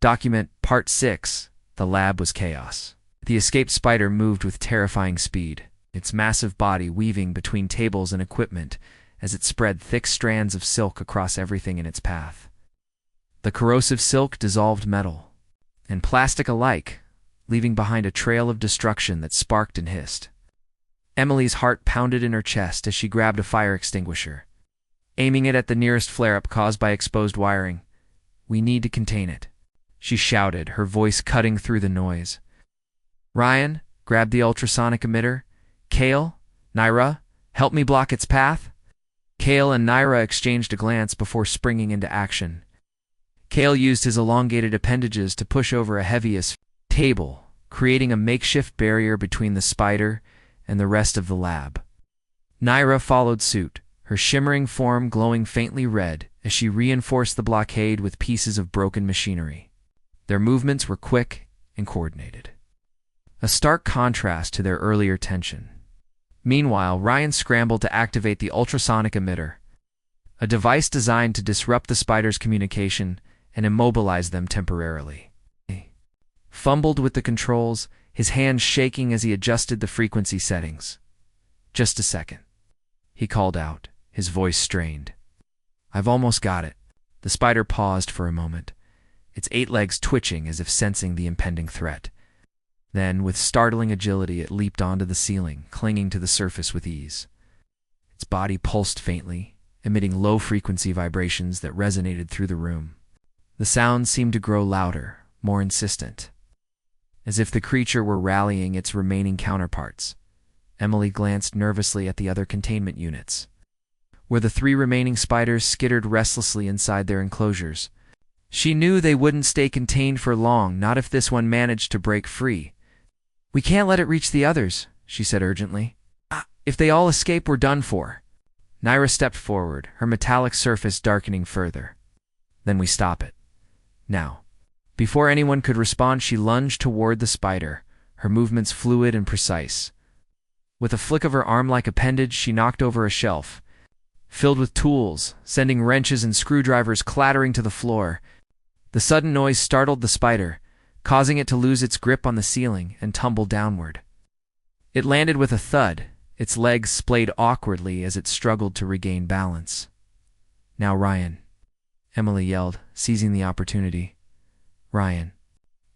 Document Part 6. The lab was chaos. The escaped spider moved with terrifying speed, its massive body weaving between tables and equipment as it spread thick strands of silk across everything in its path. The corrosive silk dissolved metal and plastic alike, leaving behind a trail of destruction that sparked and hissed. Emily's heart pounded in her chest as she grabbed a fire extinguisher, aiming it at the nearest flare-up caused by exposed wiring. "We need to contain it," she shouted, her voice cutting through the noise. "Ryan, grab the ultrasonic emitter. Kale, Naira, help me block its path." Kale and Naira exchanged a glance before springing into action. Kale used his elongated appendages to push over a heaviest table, creating a makeshift barrier between the spider and the rest of the lab. Naira followed suit, her shimmering form glowing faintly red as she reinforced the blockade with pieces of broken machinery. Their movements were quick and coordinated, a stark contrast to their earlier tension. Meanwhile, Ryan scrambled to activate the ultrasonic emitter, a device designed to disrupt the spider's communication and immobilize them temporarily. He fumbled with the controls, his hands shaking as he adjusted the frequency settings. "Just a second," he called out, his voice strained. "I've almost got it." The spider paused for a moment, its 8 legs twitching as if sensing the impending threat. Then, with startling agility, it leaped onto the ceiling, clinging to the surface with ease. Its body pulsed faintly, emitting low-frequency vibrations that resonated through the room. The sounds seemed to grow louder, more insistent, as if the creature were rallying its remaining counterparts. Emily glanced nervously at the other containment units, where the 3 remaining spiders skittered restlessly inside their enclosures. She knew they wouldn't stay contained for long, not if this one managed to break free. "We can't let it reach the others," she said urgently. "If they all escape, we're done for." Naira stepped forward, her metallic surface darkening further. "Then we stop it. Now." Before anyone could respond, she lunged toward the spider, her movements fluid and precise. With a flick of her arm-like appendage, she knocked over a shelf, filled with tools, sending wrenches and screwdrivers clattering to the floor. The sudden noise startled the spider, causing it to lose its grip on the ceiling and tumble downward. It landed with a thud, its legs splayed awkwardly as it struggled to regain balance. "Now, Ryan," Emily yelled, seizing the opportunity. Ryan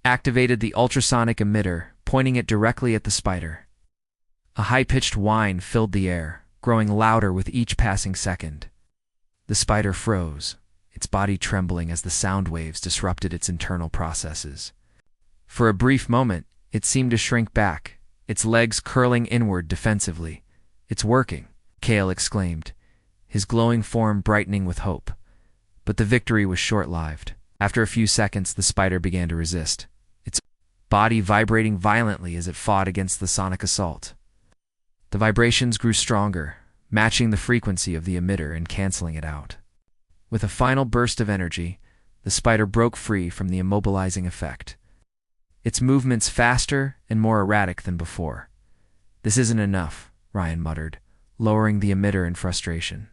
activated the ultrasonic emitter, pointing it directly at the spider. A high-pitched whine filled the air, growing louder with each passing second. The spider froze, its body trembling as the sound waves disrupted its internal processes. For a brief moment, it seemed to shrink back, its legs curling inward defensively. "It's working," Kale exclaimed, his glowing form brightening with hope. But the victory was short-lived. After a few seconds, the spider began to resist, its body vibrating violently as it fought against the sonic assault. The vibrations grew stronger, matching the frequency of the emitter and canceling it out. With a final burst of energy, the spider broke free from the immobilizing effect, its movements faster and more erratic than before. "This isn't enough," Ryan muttered, lowering the emitter in frustration.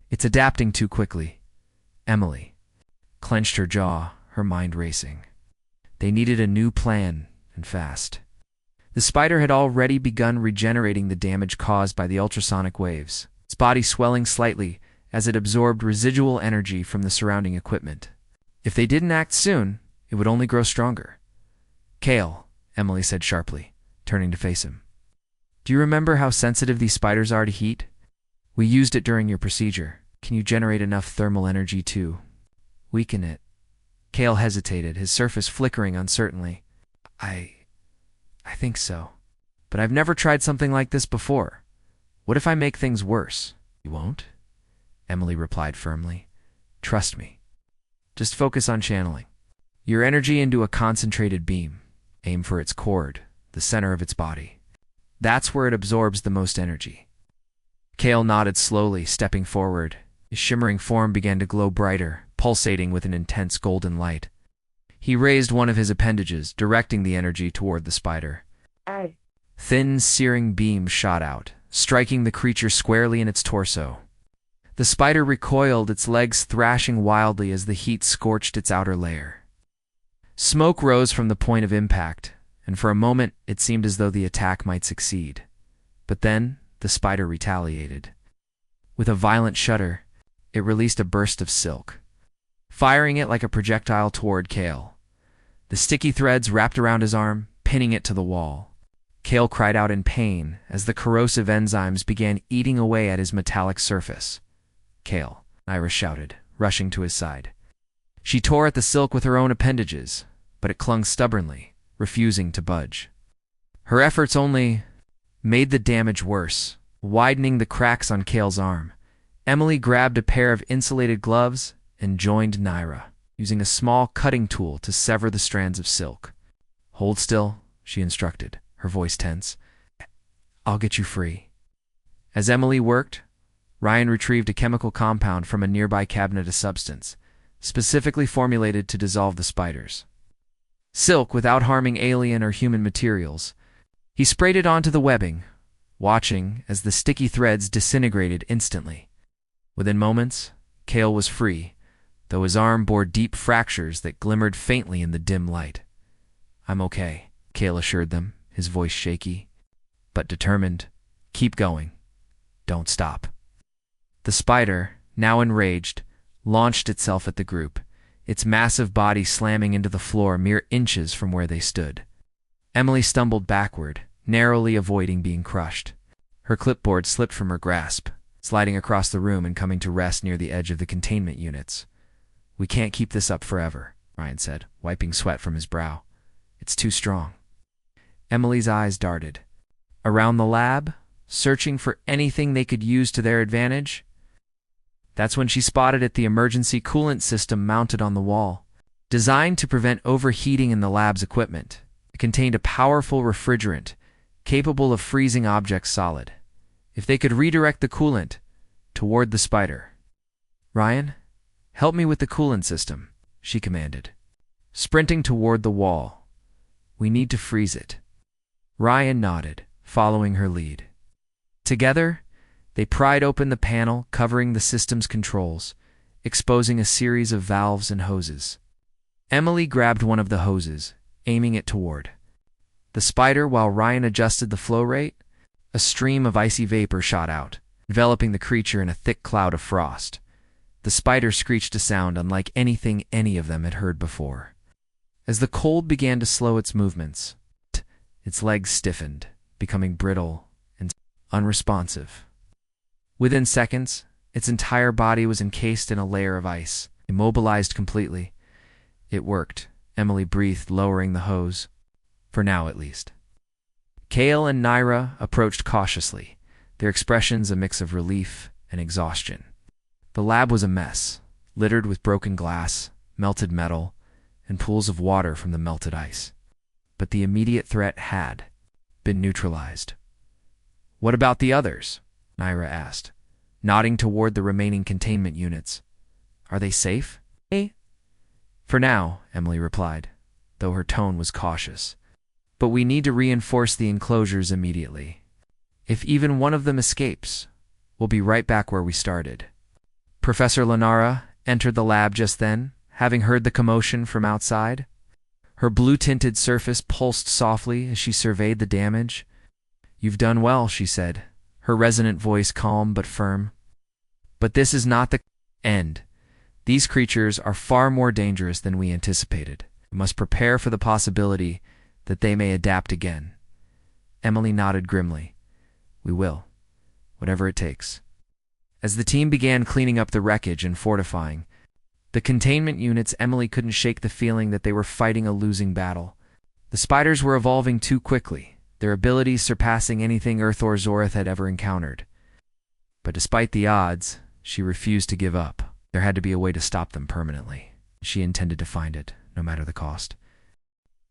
"It's adapting too quickly." Emily clenched her jaw, her mind racing. They needed a new plan, and fast. The spider had already begun regenerating the damage caused by the ultrasonic waves, its body swelling slightly as it absorbed residual energy from the surrounding equipment. If they didn't act soon, it would only grow stronger. "Kale," Emily said sharply, turning to face him. "Do you remember how sensitive these spiders are to heat? We used it during your procedure. Can you generate enough thermal energy to weaken it?" Kale hesitated, his surface flickering uncertainly. I think so. But I've never tried something like this before. What if I make things worse?" "You won't," Emily replied firmly. "Trust me. Just focus on channeling your energy into a concentrated beam. Aim for its cord, the center of its body. That's where it absorbs the most energy." Kale nodded slowly, stepping forward. His shimmering form began to glow brighter, pulsating with an intense golden light. He raised one of his appendages, directing the energy toward the spider. Thin, searing beams shot out, striking the creature squarely in its torso. The spider recoiled, its legs thrashing wildly as the heat scorched its outer layer. Smoke rose from the point of impact, and for a moment it seemed as though the attack might succeed. But then the spider retaliated. With a violent shudder, it released a burst of silk, firing it like a projectile toward Kale. The sticky threads wrapped around his arm, pinning it to the wall. Kale cried out in pain as the corrosive enzymes began eating away at his metallic surface. "Kale," Nyra shouted, rushing to his side. She tore at the silk with her own appendages, but it clung stubbornly, refusing to budge. Her efforts only made the damage worse, widening the cracks on Kale's arm. Emily grabbed a pair of insulated gloves and joined Nyra, using a small cutting tool to sever the strands of silk. "Hold still," she instructed, her voice tense. "I'll get you free." As Emily worked, Ryan retrieved a chemical compound from a nearby cabinet, a substance specifically formulated to dissolve the spiders. Silk without harming alien or human materials. He sprayed it onto the webbing, watching as the sticky threads disintegrated instantly. Within moments, Kale was free, though his arm bore deep fractures that glimmered faintly in the dim light. "I'm okay," Kale assured them, his voice shaky, but determined. "Keep going. Don't stop." The spider, now enraged, launched itself at the group, its massive body slamming into the floor mere inches from where they stood. Emily stumbled backward, narrowly avoiding being crushed. Her clipboard slipped from her grasp, sliding across the room and coming to rest near the edge of the containment units. "We can't keep this up forever," Ryan said, wiping sweat from his brow. "It's too strong." Emily's eyes darted around the lab, searching for anything they could use to their advantage. That's when she spotted it, the emergency coolant system mounted on the wall. Designed to prevent overheating in the lab's equipment, it contained a powerful refrigerant capable of freezing objects solid. If they could redirect the coolant toward the spider. "Ryan, help me with the coolant system," she commanded, sprinting toward the wall. "We need to freeze it." Ryan nodded, following her lead. Together, they pried open the panel covering the system's controls, exposing a series of valves and hoses. Emily grabbed one of the hoses, aiming it toward the spider while Ryan adjusted the flow rate. A stream of icy vapor shot out, enveloping the creature in a thick cloud of frost. The spider screeched a sound unlike anything any of them had heard before. As the cold began to slow its movements, its legs stiffened, becoming brittle and unresponsive. Within seconds, its entire body was encased in a layer of ice, immobilized completely. "It worked," Emily breathed, lowering the hose. For now, at least. Kale and Nyra approached cautiously, their expressions a mix of relief and exhaustion. The lab was a mess, littered with broken glass, melted metal, and pools of water from the melted ice. But the immediate threat had been neutralized. "What about the others?" Nyra asked, nodding toward the remaining containment units. "Are they safe?" "For now," Emily replied, though her tone was cautious. "But we need to reinforce the enclosures immediately. If even one of them escapes, we'll be right back where we started." Professor Lenara entered the lab just then, having heard the commotion from outside. Her blue-tinted surface pulsed softly as she surveyed the damage. "You've done well," she said, her resonant voice calm but firm. "But this is not the end. These creatures are far more dangerous than we anticipated. We must prepare for the possibility that they may adapt again." Emily nodded grimly. "We will, whatever it takes." As the team began cleaning up the wreckage and fortifying the containment units, Emily couldn't shake the feeling that they were fighting a losing battle. The spiders were evolving too quickly, their abilities surpassing anything Earth or Zorith had ever encountered. But despite the odds, she refused to give up. There had to be a way to stop them permanently. She intended to find it, no matter the cost.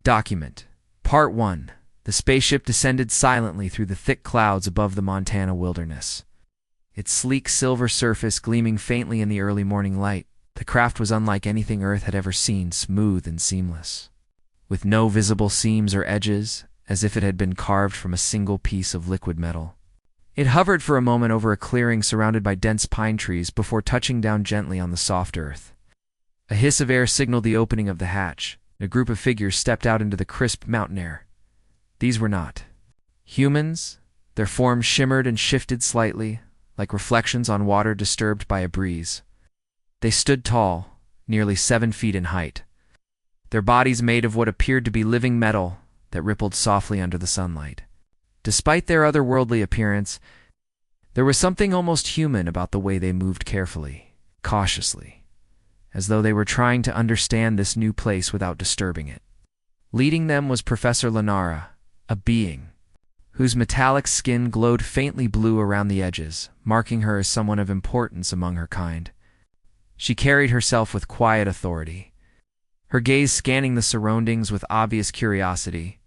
Document. Part 1. The spaceship descended silently through the thick clouds above the Montana wilderness. Its sleek silver surface gleaming faintly in the early morning light, the craft was unlike anything Earth had ever seen, smooth and seamless, with no visible seams or edges, as if it had been carved from a single piece of liquid metal. It hovered for a moment over a clearing surrounded by dense pine trees before touching down gently on the soft earth. A hiss of air signaled the opening of the hatch, A group of figures stepped out into the crisp mountain air. These were not humans. Their forms shimmered and shifted slightly, like reflections on water disturbed by a breeze. They stood tall, nearly 7 feet in height, their bodies made of what appeared to be living metal that rippled softly under the sunlight. Despite their otherworldly appearance, there was something almost human about the way they moved carefully, cautiously, as though they were trying to understand this new place without disturbing it. Leading them was Professor Lenara, a being whose metallic skin glowed faintly blue around the edges, marking her as someone of importance among her kind. She carried herself with quiet authority, her gaze scanning the surroundings with obvious curiosity.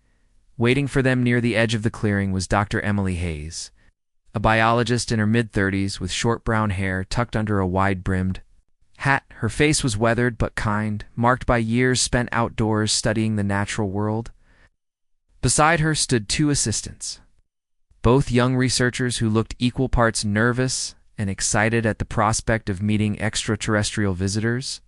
Waiting for them near the edge of the clearing was Dr. Emily Hayes, a biologist in her mid-30s with short brown hair tucked under a wide-brimmed hat. Her face was weathered but kind, marked by years spent outdoors studying the natural world. Beside her stood 2 assistants, both young researchers who looked equal parts nervous and excited at the prospect of meeting extraterrestrial visitors.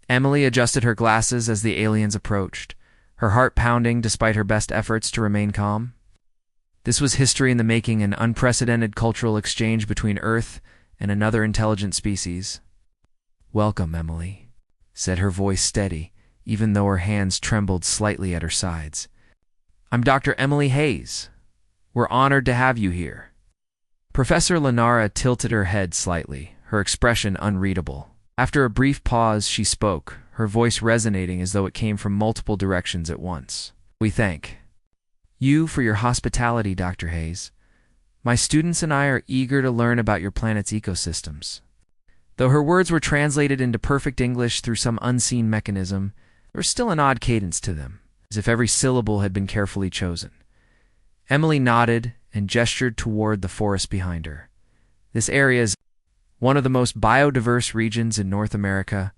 Emily adjusted her glasses as the aliens approached, her heart pounding despite her best efforts to remain calm. This was history in the making, an unprecedented cultural exchange between Earth and another intelligent species. "Welcome, Emily," said her voice steady, even though her hands trembled slightly at her sides. "I'm Dr. Emily Hayes. We're honored to have you here." Professor Lenara tilted her head slightly, her expression unreadable. After a brief pause, she spoke, her voice resonating as though it came from multiple directions at once. "We thank you for your hospitality, Dr. Hayes. My students and I are eager to learn about your planet's ecosystems." Though her words were translated into perfect English through some unseen mechanism, there was still an odd cadence to them, as if every syllable had been carefully chosen. Emily nodded and gestured toward the forest behind her. "This area is one of the most biodiverse regions in North America.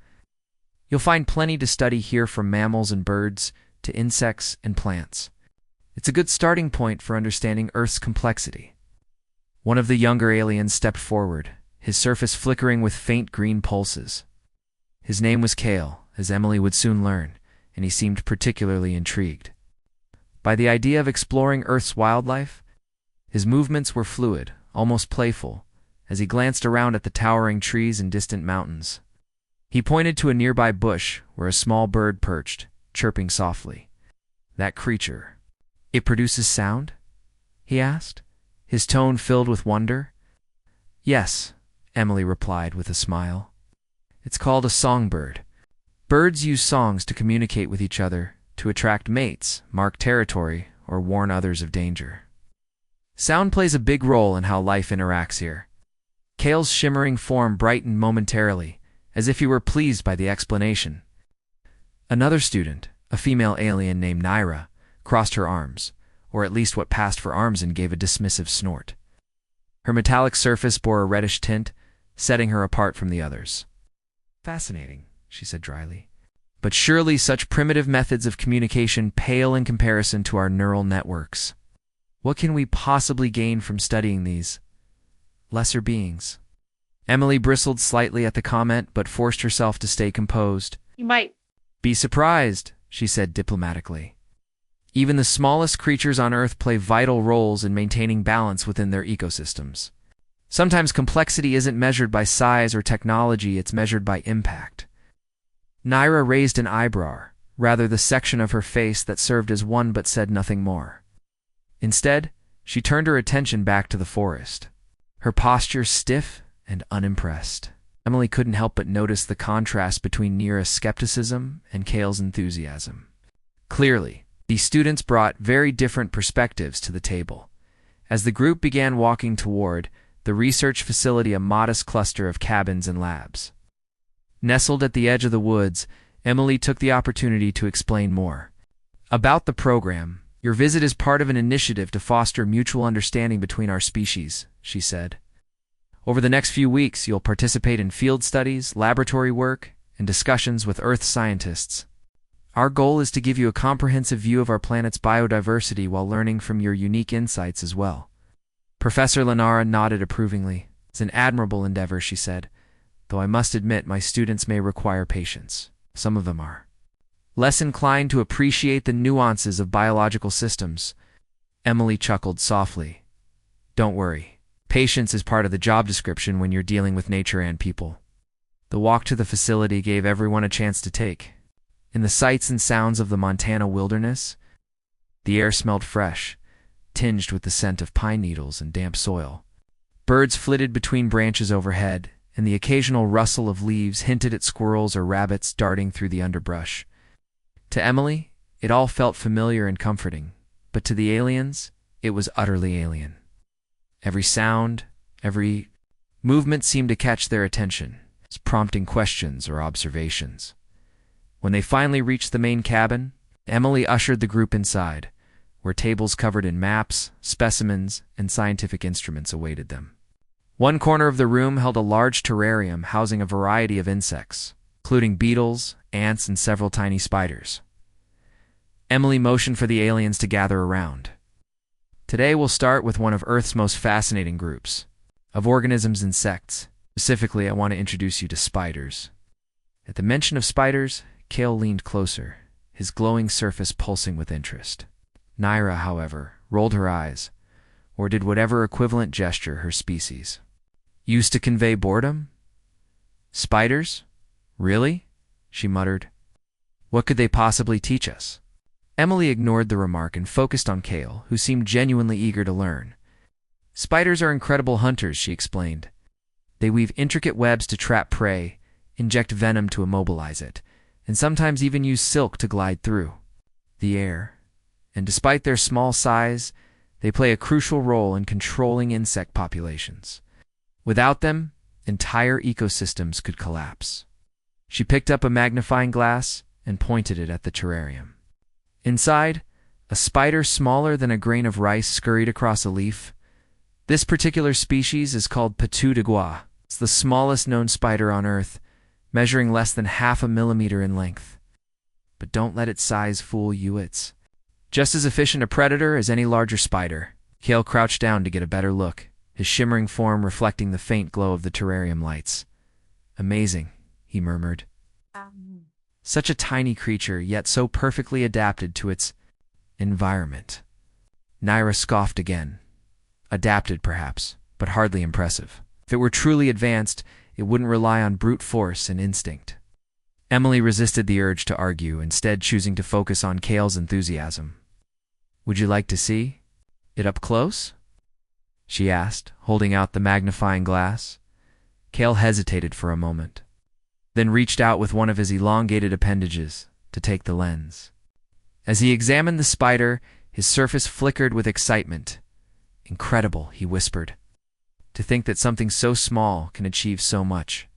You'll find plenty to study here, from mammals and birds to insects and plants. It's a good starting point for understanding Earth's complexity." One of the younger aliens stepped forward, his surface flickering with faint green pulses. His name was Kale, as Emily would soon learn, and he seemed particularly intrigued by the idea of exploring Earth's wildlife. His movements were fluid, almost playful, as he glanced around at the towering trees and distant mountains. He pointed to a nearby bush where a small bird perched, chirping softly. "That creature, it produces sound?" he asked, his tone filled with wonder. "Yes," Emily replied with a smile. "It's called a songbird. Birds use songs to communicate with each other, to attract mates, mark territory, or warn others of danger. Sound plays a big role in how life interacts here." Kale's shimmering form brightened momentarily, as if he were pleased by the explanation. Another student, a female alien named Naira, crossed her arms, or at least what passed for arms, and gave a dismissive snort. Her metallic surface bore a reddish tint, setting her apart from the others. "Fascinating," she said dryly. "But surely such primitive methods of communication pale in comparison to our neural networks. What can we possibly gain from studying these lesser beings?" Emily bristled slightly at the comment, but forced herself to stay composed. "You might be surprised," she said diplomatically. "Even the smallest creatures on Earth play vital roles in maintaining balance within their ecosystems. Sometimes complexity isn't measured by size or technology, it's measured by impact." Naira raised an eyebrow, rather the section of her face that served as one, but said nothing more. Instead, she turned her attention back to the forest, her posture stiff and unimpressed. Emily couldn't help but notice the contrast between Naira's skepticism and Kale's enthusiasm. Clearly, these students brought very different perspectives to the table. As the group began walking toward the research facility, a modest cluster of cabins and labs nestled at the edge of the woods, Emily took the opportunity to explain more about the program. "Your visit is part of an initiative to foster mutual understanding between our species," she said. "Over the next few weeks, you'll participate in field studies, laboratory work, and discussions with Earth scientists. Our goal is to give you a comprehensive view of our planet's biodiversity while learning from your unique insights as well." Professor Lenara nodded approvingly. "It's an admirable endeavor," she said, "though I must admit my students may require patience. Some of them are less inclined to appreciate the nuances of biological systems. Emily chuckled softly. Don't worry. Patience is part of the job description when you're dealing with nature and people. The walk to the facility gave everyone a chance to take in the sights and sounds of the Montana wilderness. The air smelled fresh, tinged with the scent of pine needles and damp soil. Birds flitted between branches overhead, and the occasional rustle of leaves hinted at squirrels or rabbits darting through the underbrush. To Emily, it all felt familiar and comforting, but to the aliens, it was utterly alien. Every sound, every movement seemed to catch their attention, prompting questions or observations. When they finally reached the main cabin, Emily ushered the group inside, where tables covered in maps, specimens, and scientific instruments awaited them. One corner of the room held a large terrarium housing a variety of insects, including beetles, ants, and several tiny spiders. Emily motioned for the aliens to gather around. Today we'll start with one of Earth's most fascinating groups of organisms and insects. Specifically, I want to introduce you to spiders. At the mention of spiders, Cale leaned closer, his glowing surface pulsing with interest. Naira, however, rolled her eyes, or did whatever equivalent gesture her species used to convey boredom. Spiders? Really? She muttered. What could they possibly teach us? Emily ignored the remark and focused on Cale, who seemed genuinely eager to learn. Spiders are incredible hunters, she explained. They weave intricate webs to trap prey, inject venom to immobilize it, and sometimes even use silk to glide through the air. And despite their small size, they play a crucial role in controlling insect populations. Without them, entire ecosystems could collapse. She picked up a magnifying glass and pointed it at the terrarium. Inside, a spider smaller than a grain of rice scurried across a leaf. This particular species is called Patou de Gua. It's the smallest known spider on Earth, measuring less than 0.5 millimeter in length. But don't let its size fool you. It's just as efficient a predator as any larger spider. Cale crouched down to get a better look, his shimmering form reflecting the faint glow of the terrarium lights. Amazing, he murmured. Such a tiny creature, yet so perfectly adapted to its environment. Naira scoffed again. Adapted, perhaps, but hardly impressive. If it were truly advanced, it wouldn't rely on brute force and instinct. Emily resisted the urge to argue, instead choosing to focus on Cale's enthusiasm. Would you like to see it up close? She asked, holding out the magnifying glass. Cale hesitated for a moment, then reached out with one of his elongated appendages to take the lens. As he examined the spider, his surface flickered with excitement. Incredible, he whispered. To think that something so small can achieve so much.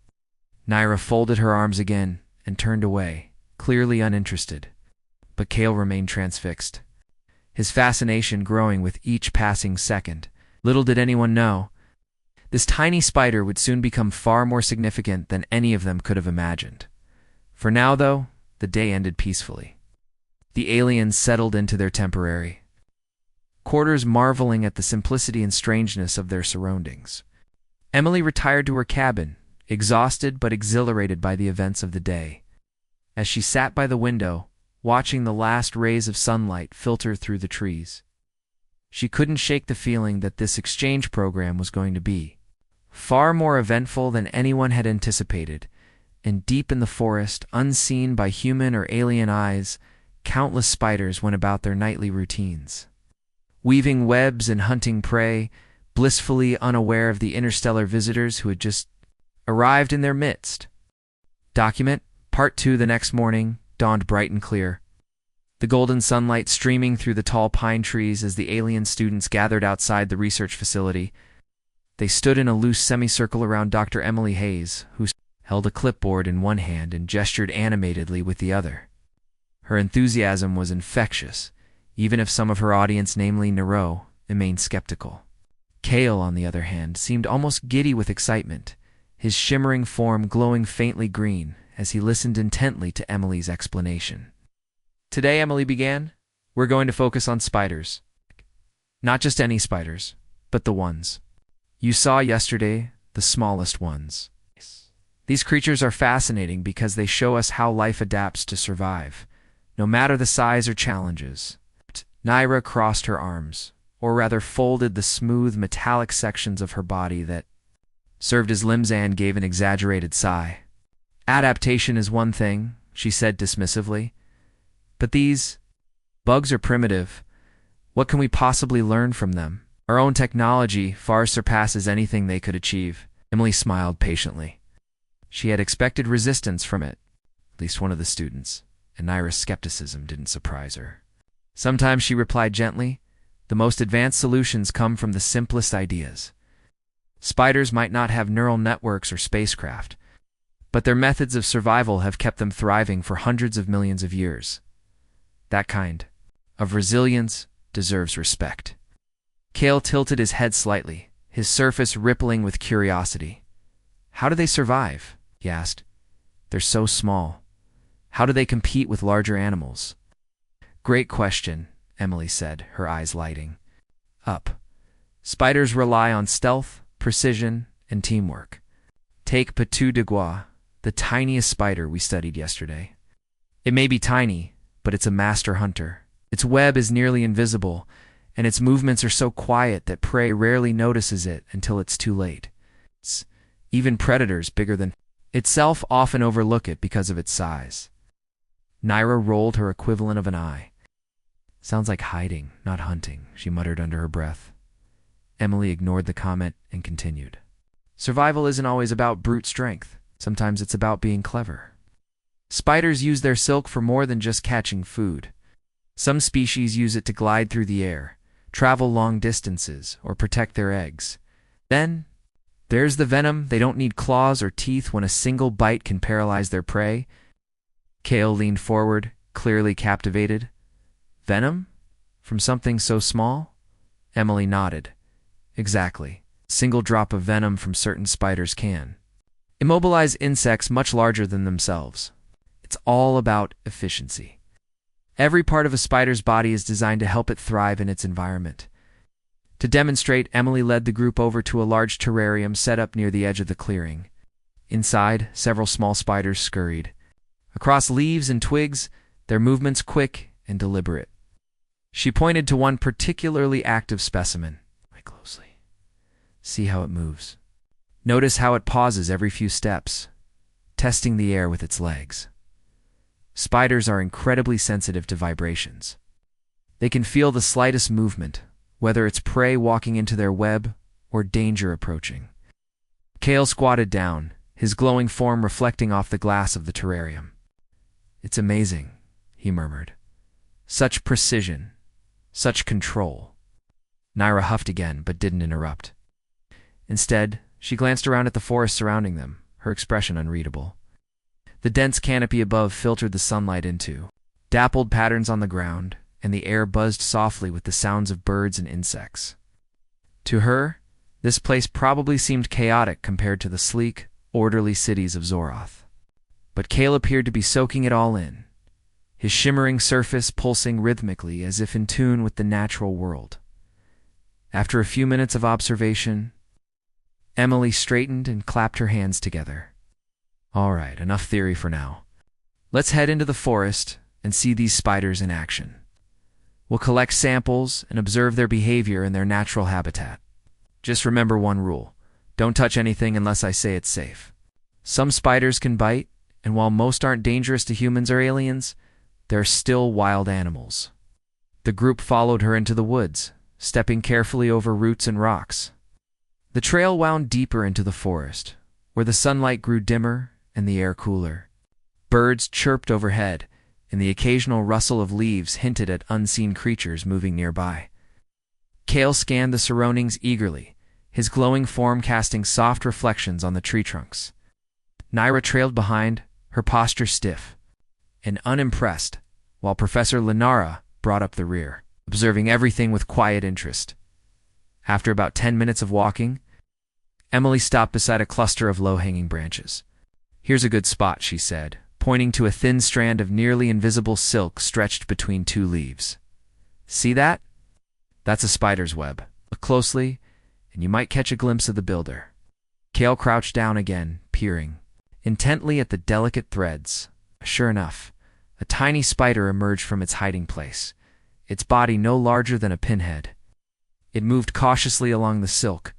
Naira folded her arms again and turned away, clearly uninterested. But Cale remained transfixed, his fascination growing with each passing second. Little did anyone know, this tiny spider would soon become far more significant than any of them could have imagined. For now, though, the day ended peacefully. The aliens settled into their temporary quarters, marveling at the simplicity and strangeness of their surroundings. Emily retired to her cabin, exhausted but exhilarated by the events of the day. As she sat by the window, watching the last rays of sunlight filter through the trees, she couldn't shake the feeling that this exchange program was going to be far more eventful than anyone had anticipated, and deep in the forest, unseen by human or alien eyes, countless spiders went about their nightly routines, weaving webs and hunting prey, blissfully unaware of the interstellar visitors who had just arrived in their midst. Document Part 2. The next morning dawned bright and clear, the golden sunlight streaming through the tall pine trees as the alien students gathered outside the research facility. They stood in a loose semicircle around Dr. Emily Hayes, who held a clipboard in one hand and gestured animatedly with the other. Her enthusiasm was infectious, even if some of her audience, namely Nero, remained skeptical. Cale, on the other hand, seemed almost giddy with excitement, his shimmering form glowing faintly green as he listened intently to Emily's explanation. Today, Emily began, we're going to focus on spiders. Not just any spiders, but the ones you saw yesterday, the smallest ones. These creatures are fascinating because they show us how life adapts to survive, no matter the size or challenges. Naira crossed her arms, or rather folded the smooth metallic sections of her body that served as limbs, and gave an exaggerated sigh. Adaptation is one thing, she said dismissively. But these bugs are primitive. What can we possibly learn from them? Our own technology far surpasses anything they could achieve. Emily smiled patiently. She had expected resistance from it, at least one of the students, and Naira's skepticism didn't surprise her. Sometimes, she replied gently, the most advanced solutions come from the simplest ideas. Spiders might not have neural networks or spacecraft, but their methods of survival have kept them thriving for hundreds of millions of years. That kind of resilience deserves respect. Kale tilted his head slightly, his surface rippling with curiosity. How do they survive? He asked. They're so small. How do they compete with larger animals? Great question, Emily said, her eyes lighting up. Spiders rely on stealth, precision, and teamwork. Take Patou de Gua, the tiniest spider we studied yesterday. It may be tiny, but it's a master hunter. Its web is nearly invisible, and its movements are so quiet that prey rarely notices it until it's too late. Even predators bigger than itself often overlook it because of its size. Naira rolled her equivalent of an eye. Sounds like hiding, not hunting, she muttered under her breath. Emily ignored the comment and continued. Survival isn't always about brute strength. Sometimes it's about being clever. Spiders use their silk for more than just catching food. Some species use it to glide through the air, travel long distances, or protect their eggs. Then, there's the venom. They don't need claws or teeth when a single bite can paralyze their prey. Kale leaned forward, clearly captivated. Venom? From something so small? Emily nodded. Exactly. A single drop of venom from certain spiders can immobilize insects much larger than themselves. It's all about efficiency. Every part of a spider's body is designed to help it thrive in its environment. To demonstrate, Emily led the group over to a large terrarium set up near the edge of the clearing. Inside, several small spiders scurried. Across leaves and twigs, their movements quick and deliberate. She pointed to one particularly active specimen. Look closely. See how it moves. Notice how it pauses every few steps, testing the air with its legs. Spiders are incredibly sensitive to vibrations. They can feel the slightest movement, whether it's prey walking into their web or danger approaching. Kale squatted down, his glowing form reflecting off the glass of the terrarium. It's amazing, he murmured. Such precision, such control. Naira huffed again, but didn't interrupt. Instead, she glanced around at the forest surrounding them, her expression unreadable. The dense canopy above filtered the sunlight into dappled patterns on the ground, and the air buzzed softly with the sounds of birds and insects. To her, this place probably seemed chaotic compared to the sleek, orderly cities of Zoroth. But Kale appeared to be soaking it all in, his shimmering surface pulsing rhythmically as if in tune with the natural world. After a few minutes of observation, Emily straightened and clapped her hands together. All right, enough theory for now. Let's head into the forest and see these spiders in action. We'll collect samples and observe their behavior in their natural habitat. Just remember one rule. Don't touch anything unless I say it's safe. Some spiders can bite, and while most aren't dangerous to humans or aliens, they're still wild animals. The group followed her into the woods, stepping carefully over roots and rocks. The trail wound deeper into the forest, where the sunlight grew dimmer and the air cooler. Birds chirped overhead, and the occasional rustle of leaves hinted at unseen creatures moving nearby. Kale scanned the surroundings eagerly, his glowing form casting soft reflections on the tree trunks. Naira trailed behind, her posture stiff and unimpressed, while Professor Linara brought up the rear, observing everything with quiet interest. After about 10 minutes of walking, Emily stopped beside a cluster of low-hanging branches. Here's a good spot, she said, pointing to a thin strand of nearly invisible silk stretched between two leaves. See that? That's a spider's web. Look closely, and you might catch a glimpse of the builder. Kale crouched down again, peering intently at the delicate threads. Sure enough, A tiny spider emerged from its hiding place, its body no larger than a pinhead. It moved cautiously along the silk,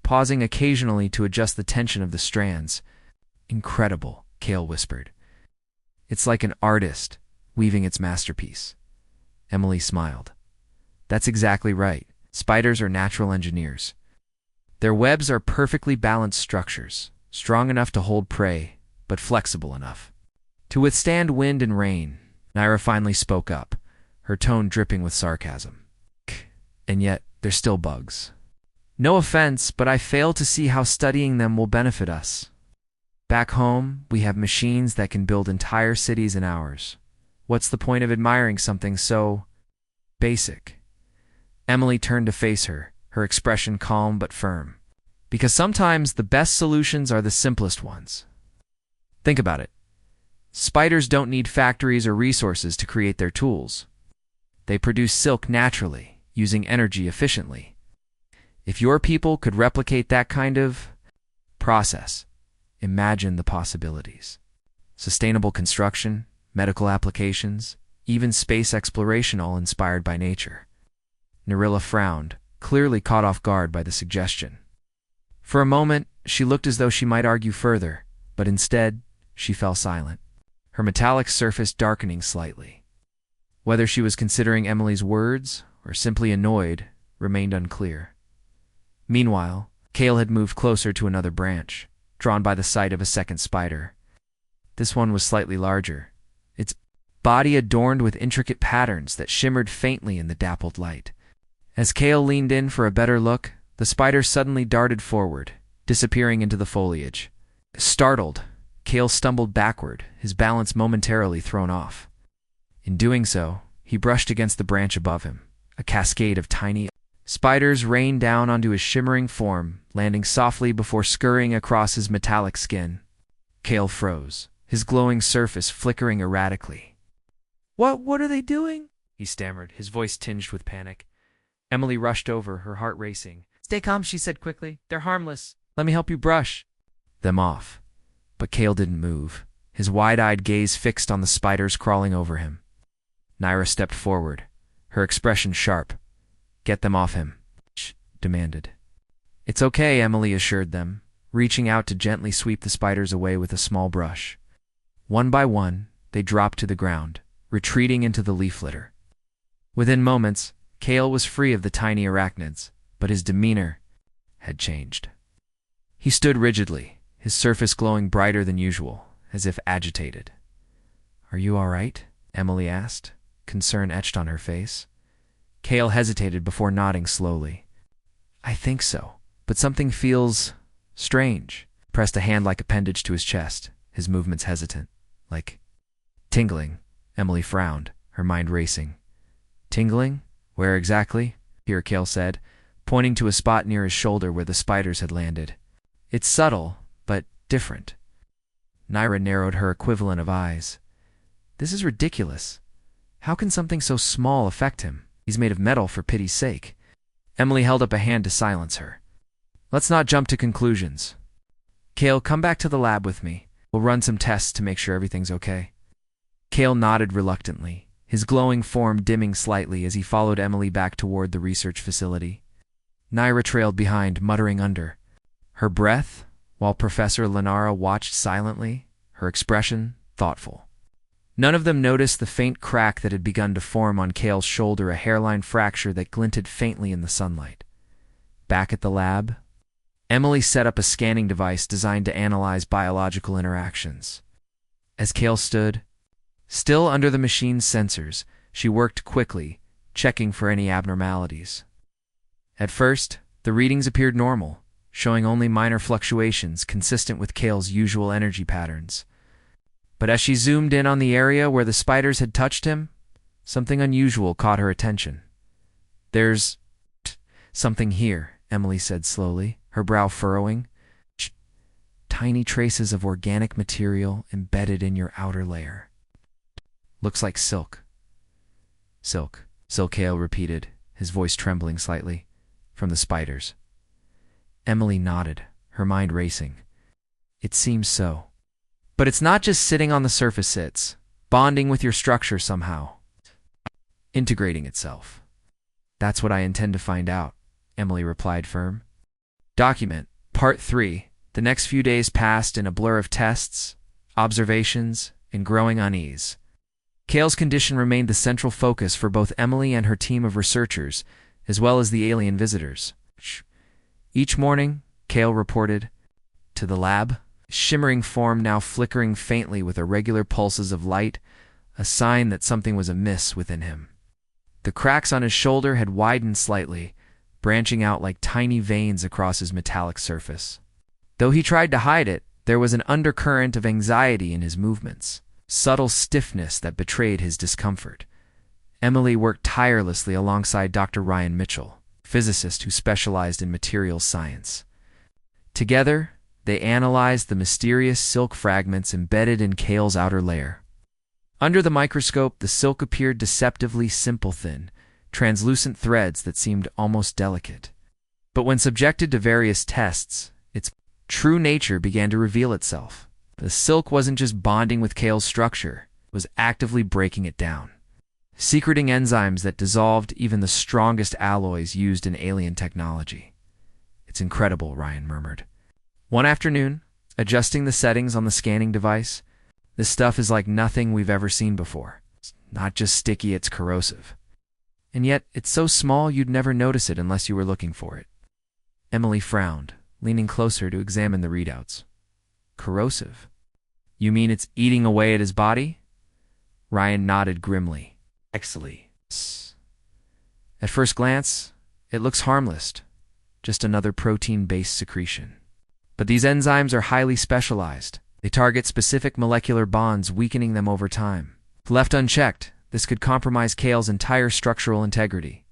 pausing occasionally to adjust the tension of the strands. "Incredible," Cale whispered. "It's like an artist weaving its masterpiece." Emily smiled. "That's exactly right. Spiders are natural engineers. Their webs are perfectly balanced structures, strong enough to hold prey, but flexible enough to withstand wind and rain." Naira finally spoke up, her tone dripping with sarcasm. "And yet, they're still bugs. No offense, but I fail to see how studying them will benefit us. Back home, we have machines that can build entire cities in hours. What's the point of admiring something so basic?" Emily turned to face her, her expression calm but firm. "Because sometimes the best solutions are the simplest ones. Think about it. Spiders don't need factories or resources to create their tools. They produce silk naturally, using energy efficiently. If your people could replicate that kind of process, imagine the possibilities. Sustainable construction, medical applications, even space exploration, all inspired by nature." Narilla frowned, clearly caught off guard by the suggestion. For a moment, she looked as though she might argue further, but instead, she fell silent, her metallic surface darkening slightly. Whether she was considering Emily's words or simply annoyed remained unclear. Meanwhile, Cale had moved closer to another branch, drawn by the sight of a second spider. This one was slightly larger, its body adorned with intricate patterns that shimmered faintly in the dappled light. As Cale leaned in for a better look, the spider suddenly darted forward, disappearing into the foliage. Startled, Cale stumbled backward, his balance momentarily thrown off. In doing so, he brushed against the branch above him. A cascade of tiny spiders rained down onto his shimmering form, landing softly before scurrying across his metallic skin. Cale froze, his glowing surface flickering erratically. What are they doing?" he stammered, his voice tinged with panic. Emily rushed over, her heart racing. "Stay calm," she said quickly. "They're harmless. Let me help you brush them off." But Cale didn't move, his wide-eyed gaze fixed on the spiders crawling over him. Naira stepped forward, her expression sharp. "Get them off him," she demanded. "It's okay," Emily assured them, reaching out to gently sweep the spiders away with a small brush. One by one, they dropped to the ground, retreating into the leaf litter. Within moments, Cale was free of the tiny arachnids, but his demeanor had changed. He stood rigidly, his surface glowing brighter than usual, as if agitated. "Are you all right?" Emily asked, concern etched on her face. Cale hesitated before nodding slowly. "I think so, but something feels strange." Pressed a hand-like appendage to his chest, his movements hesitant, like tingling. Emily frowned, her mind racing. "Tingling? Where exactly?" Here Cale said, pointing to a spot near his shoulder where the spiders had landed. "It's subtle, but different." Naira narrowed her equivalent of eyes. "This is ridiculous. How can something so small affect him? He's made of metal, for pity's sake." Emily held up a hand to silence her. "Let's not jump to conclusions. Cale, come back to the lab with me. We'll run some tests to make sure everything's okay." Cale nodded reluctantly, his glowing form dimming slightly as he followed Emily back toward the research facility. Naira trailed behind, muttering under her breath, while Professor Lenara watched silently, her expression thoughtful. None of them noticed the faint crack that had begun to form on Cale's shoulder, a hairline fracture that glinted faintly in the sunlight. Back at the lab, Emily set up a scanning device designed to analyze biological interactions. As Cale stood, still under the machine's sensors, she worked quickly, checking for any abnormalities. At first, the readings appeared normal, showing only minor fluctuations consistent with Cale's usual energy patterns. But as she zoomed in on the area where the spiders had touched him, something unusual caught her attention. "There's something here," Emily said slowly, her brow furrowing. "Tiny traces of organic material embedded in your outer layer. Looks like silk." "Silk," Cale repeated, his voice trembling slightly. "From the spiders." Emily nodded, her mind racing. "It seems so. But it's not just sitting on the surface, bonding with your structure somehow, integrating itself. That's what I intend to find out, Emily replied firm. Document. Part 3. The next few days passed in a blur of tests, observations, and growing unease. Kale's condition remained the central focus for both Emily and her team of researchers, as well as the alien visitors. Each morning, Kale reported to the lab, shimmering form now flickering faintly with irregular pulses of light, a sign that something was amiss within him. The cracks on his shoulder had widened slightly, branching out like tiny veins across his metallic surface. Though he tried to hide it, there was an undercurrent of anxiety in his movements, subtle stiffness that betrayed his discomfort. Emily worked tirelessly alongside Dr. Ryan Mitchell, physicist who specialized in materials science. Together, they analyzed the mysterious silk fragments embedded in Kale's outer layer. Under the microscope, the silk appeared deceptively simple, thin, translucent threads that seemed almost delicate. But when subjected to various tests, its true nature began to reveal itself. The silk wasn't just bonding with Kale's structure, it was actively breaking it down, secreting enzymes that dissolved even the strongest alloys used in alien technology. It's incredible, Ryan murmured. One afternoon, adjusting the settings on the scanning device, this stuff is like nothing we've ever seen before. It's not just sticky, it's corrosive. And yet, it's so small you'd never notice it unless you were looking for it. Emily frowned, leaning closer to examine the readouts. Corrosive? You mean it's eating away at his body? Ryan nodded grimly. Actually. At first glance, it looks harmless, just another protein-based secretion. But these enzymes are highly specialized. They target specific molecular bonds, weakening them over time. If left unchecked, this could compromise Kale's entire structural integrity.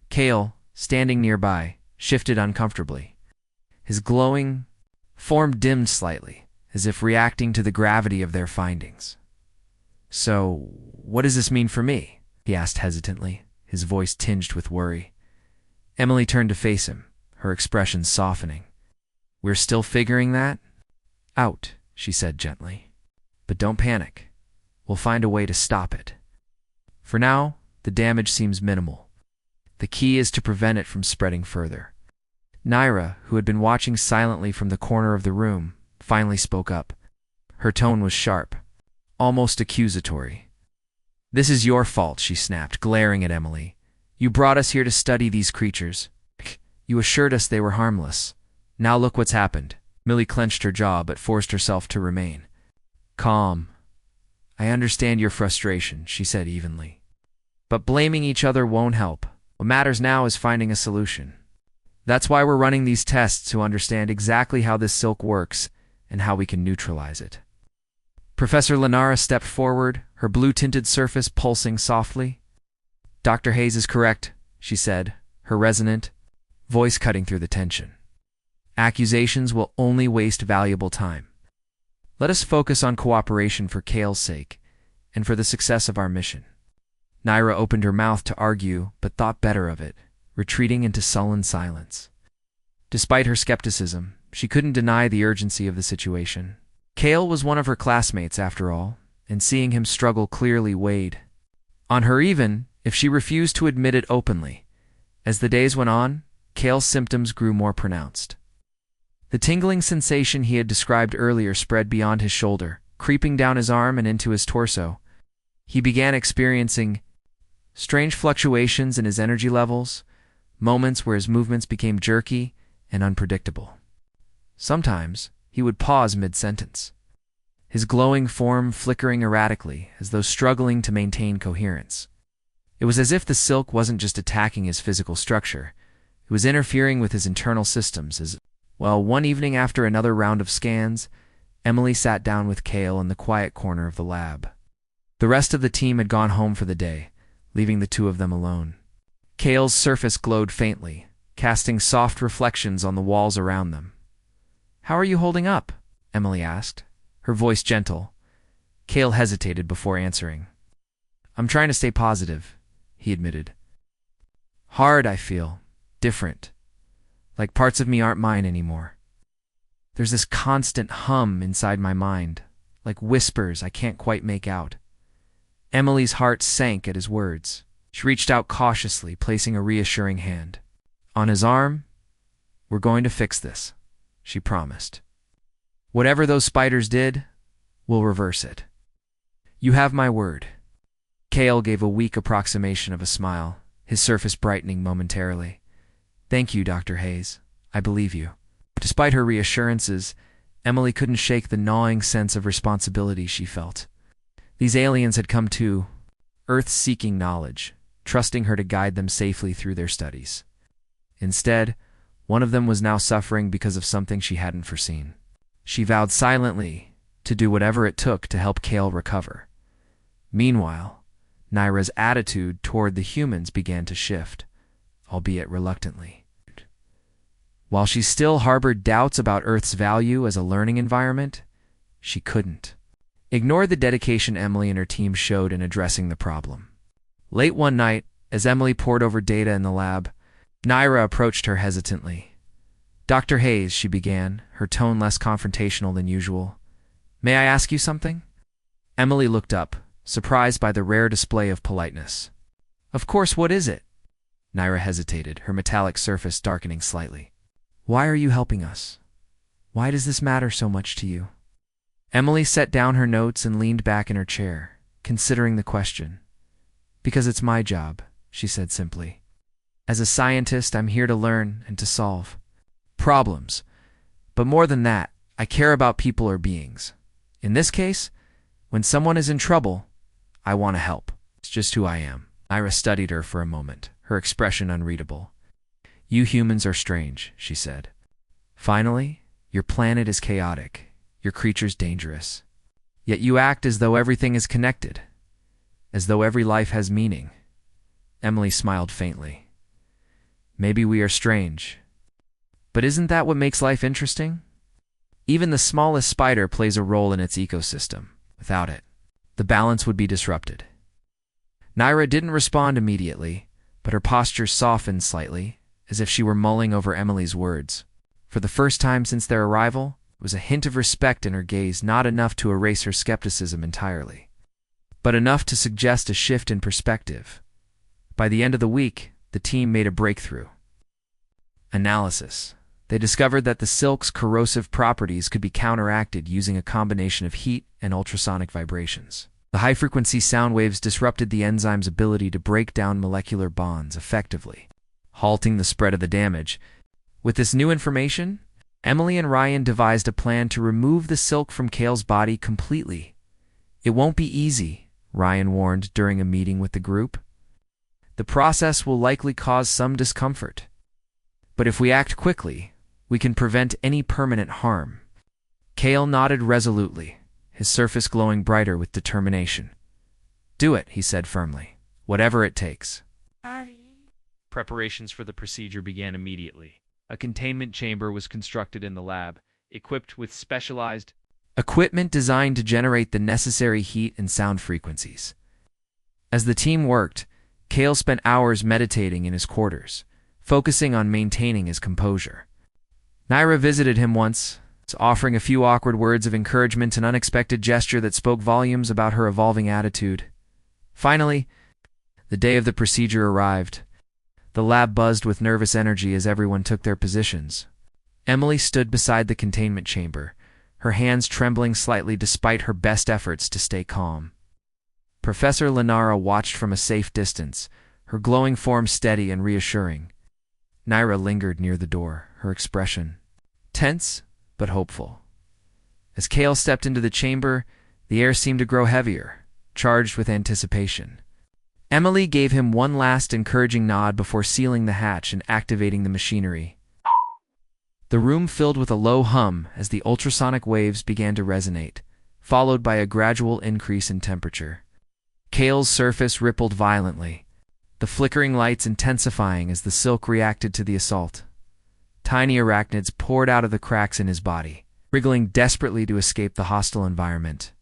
Kale, standing nearby, shifted uncomfortably. His glowing form dimmed slightly, as if reacting to the gravity of their findings. So, what does this mean for me? He asked hesitantly, his voice tinged with worry. Emily turned to face him, her expression softening. We're still figuring that out, she said gently. But don't panic. We'll find a way to stop it. For now, the damage seems minimal. The key is to prevent it from spreading further. Naira, who had been watching silently from the corner of the room, finally spoke up. Her tone was sharp, almost accusatory. This is your fault, she snapped, glaring at Emily. You brought us here to study these creatures. You assured us they were harmless. Now look what's happened. Millie clenched her jaw but forced herself to remain calm. I understand your frustration, she said evenly. But blaming each other won't help. What matters now is finding a solution. That's why we're running these tests, to understand exactly how this silk works and how we can neutralize it. Professor Lenara stepped forward, her blue-tinted surface pulsing softly. Dr. Hayes is correct, she said, her resonant voice cutting through the tension. Accusations will only waste valuable time. Let us focus on cooperation for Kale's sake and for the success of our mission. Naira opened her mouth to argue, but thought better of it, retreating into sullen silence. Despite her skepticism, she couldn't deny the urgency of the situation. Kale was one of her classmates, after all, and seeing him struggle clearly weighed on her, even if she refused to admit it openly. As the days went on, Kale's symptoms grew more pronounced. The tingling sensation he had described earlier spread beyond his shoulder, creeping down his arm and into his torso. He began experiencing strange fluctuations in his energy levels, moments where his movements became jerky and unpredictable. Sometimes he would pause mid-sentence, his glowing form flickering erratically as though struggling to maintain coherence. It was as if the silk wasn't just attacking his physical structure, it was interfering with his internal systems as well. One evening after another round of scans, Emily sat down with Kale in the quiet corner of the lab. The rest of the team had gone home for the day, leaving the two of them alone. Kale's surface glowed faintly, casting soft reflections on the walls around them. How are you holding up? Emily asked, her voice gentle. Kale hesitated before answering. I'm trying to stay positive, he admitted. Hard, I feel. Different. Like parts of me aren't mine anymore. There's this constant hum inside my mind, like whispers I can't quite make out. Emily's heart sank at his words. She reached out cautiously, placing a reassuring hand on his arm. "We're going to fix this," she promised. "Whatever those spiders did, we'll reverse it. You have my word." Cale gave a weak approximation of a smile, his surface brightening momentarily. "Thank you, Dr. Hayes. I believe you." Despite her reassurances, Emily couldn't shake the gnawing sense of responsibility she felt. These aliens had come to Earth seeking knowledge, trusting her to guide them safely through their studies. Instead, one of them was now suffering because of something she hadn't foreseen. She vowed silently to do whatever it took to help Cale recover. Meanwhile, Naira's attitude toward the humans began to shift, albeit reluctantly. While she still harbored doubts about Earth's value as a learning environment, she couldn't ignore the dedication Emily and her team showed in addressing the problem. Late one night, as Emily pored over data in the lab, Naira approached her hesitantly. "Dr. Hayes," she began, her tone less confrontational than usual. "May I ask you something?" Emily looked up, surprised by the rare display of politeness. "Of course, what is it?" Naira hesitated, her metallic surface darkening slightly. "Why are you helping us? Why does this matter so much to you?" Emily set down her notes and leaned back in her chair, considering the question. "Because it's my job," she said simply. "As a scientist, I'm here to learn and to solve problems. But more than that, I care about people or beings. In this case, when someone is in trouble, I want to help. It's just who I am." Naira studied her for a moment, her expression unreadable. "You humans are strange," she said. "Finally, your planet is chaotic, your creatures dangerous. Yet you act as though everything is connected, as though every life has meaning." Emily smiled faintly. "Maybe we are strange. But isn't that what makes life interesting? Even the smallest spider plays a role in its ecosystem. Without it, the balance would be disrupted." Naira didn't respond immediately, but her posture softened slightly, as if she were mulling over Emily's words. For the first time since their arrival, there was a hint of respect in her gaze, not enough to erase her skepticism entirely, but enough to suggest a shift in perspective. By the end of the week, the team made a breakthrough analysis. They discovered that the silk's corrosive properties could be counteracted using a combination of heat and ultrasonic vibrations. The high-frequency sound waves disrupted the enzyme's ability to break down molecular bonds effectively, halting the spread of the damage. With this new information, Emily and Ryan devised a plan to remove the silk from Cale's body completely. "It won't be easy," Ryan warned during a meeting with the group. "The process will likely cause some discomfort. But if we act quickly, we can prevent any permanent harm." Cale nodded resolutely, his surface glowing brighter with determination. "Do it," he said firmly. "Whatever it takes." Preparations for the procedure began immediately. A containment chamber was constructed in the lab, equipped with specialized equipment designed to generate the necessary heat and sound frequencies. As the team worked, Cale spent hours meditating in his quarters, focusing on maintaining his composure. Naira visited him once, offering a few awkward words of encouragement, an unexpected gesture that spoke volumes about her evolving attitude. Finally, the day of the procedure arrived. The lab buzzed with nervous energy as everyone took their positions. Emily stood beside the containment chamber, her hands trembling slightly despite her best efforts to stay calm. Professor Lenara watched from a safe distance, her glowing form steady and reassuring. Naira lingered near the door, her expression tense but hopeful. As Cale stepped into the chamber, the air seemed to grow heavier, charged with anticipation. Emily gave him one last encouraging nod before sealing the hatch and activating the machinery. The room filled with a low hum as the ultrasonic waves began to resonate, followed by a gradual increase in temperature. Cale's surface rippled violently, the flickering lights intensifying as the silk reacted to the assault. Tiny arachnids poured out of the cracks in his body, wriggling desperately to escape the hostile environment.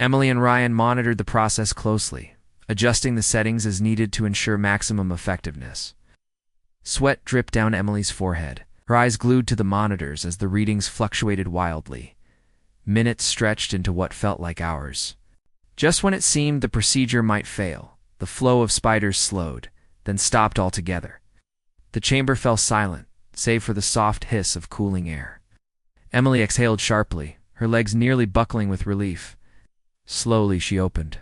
Emily and Ryan monitored the process closely, adjusting the settings as needed to ensure maximum effectiveness. Sweat dripped down Emily's forehead, her eyes glued to the monitors as the readings fluctuated wildly. Minutes stretched into what felt like hours. Just when it seemed the procedure might fail, the flow of spiders slowed, then stopped altogether. The chamber fell silent, save for the soft hiss of cooling air. Emily exhaled sharply, her legs nearly buckling with relief. Slowly she opened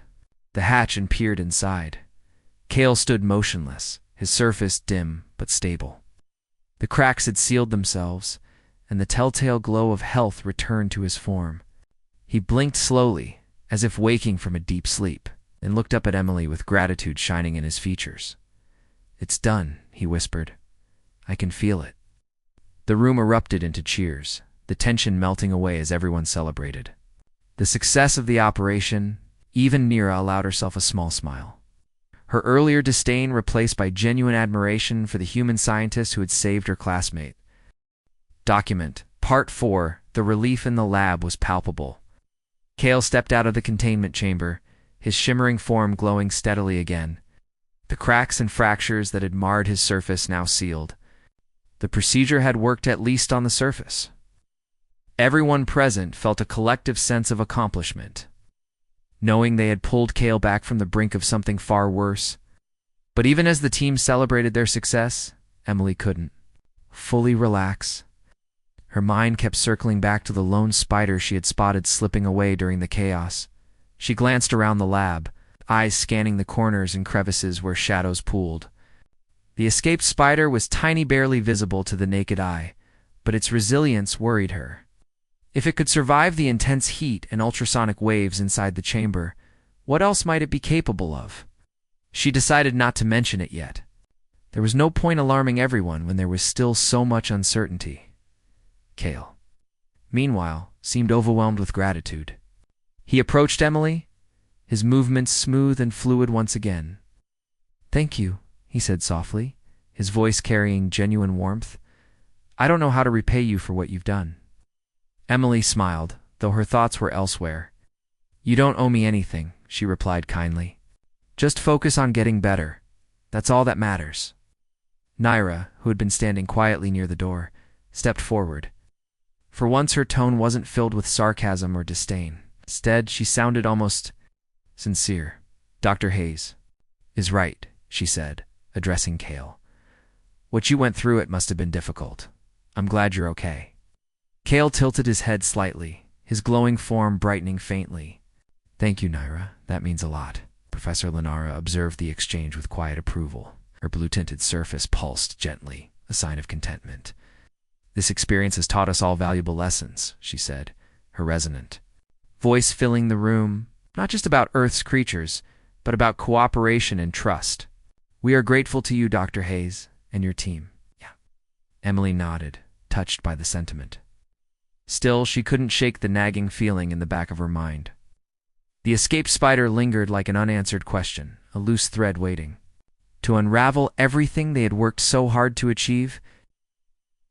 the hatch and peered inside. Cale stood motionless, his surface dim but stable. The cracks had sealed themselves, and the telltale glow of health returned to his form. He blinked slowly, as if waking from a deep sleep, and looked up at Emily with gratitude shining in his features. "It's done," he whispered. "I can feel it." The room erupted into cheers, the tension melting away as everyone celebrated the success of the operation. Even Nira allowed herself a small smile, her earlier disdain replaced by genuine admiration for the human scientist who had saved her classmate. Document Part 4. The relief in the lab was palpable. Cale stepped out of the containment chamber, his shimmering form glowing steadily again. The cracks and fractures that had marred his surface now sealed. The procedure had worked, at least on the surface. Everyone present felt a collective sense of accomplishment, knowing they had pulled Cale back from the brink of something far worse. But even as the team celebrated their success, Emily couldn't fully relax. Her mind kept circling back to the lone spider she had spotted slipping away during the chaos. She glanced around the lab, eyes scanning the corners and crevices where shadows pooled. The escaped spider was tiny, barely visible to the naked eye, but its resilience worried her. If it could survive the intense heat and ultrasonic waves inside the chamber, what else might it be capable of? She decided not to mention it yet. There was no point alarming everyone when there was still so much uncertainty. Cale, meanwhile, seemed overwhelmed with gratitude. He approached Emily, his movements smooth and fluid once again. "Thank you," he said softly, his voice carrying genuine warmth. "I don't know how to repay you for what you've done." Emily smiled, though her thoughts were elsewhere. "You don't owe me anything," she replied kindly. "Just focus on getting better. That's all that matters." Naira, who had been standing quietly near the door, stepped forward. For once her tone wasn't filled with sarcasm or disdain. Instead, she sounded almost sincere. "Dr. Hayes is right," she said, addressing Cale. "What you went through, it must have been difficult. I'm glad you're okay." Cale tilted his head slightly, his glowing form brightening faintly. "Thank you, Naira. That means a lot." Professor Lenara observed the exchange with quiet approval. Her blue-tinted surface pulsed gently, a sign of contentment. "This experience has taught us all valuable lessons," she said, her resonant voice filling the room, not just about Earth's creatures, but about cooperation and trust. "We are grateful to you, Dr. Hayes, and your team." "Yeah." Emily nodded, touched by the sentiment. Still, she couldn't shake the nagging feeling in the back of her mind. The escaped spider lingered like an unanswered question, a loose thread waiting to unravel everything they had worked so hard to achieve.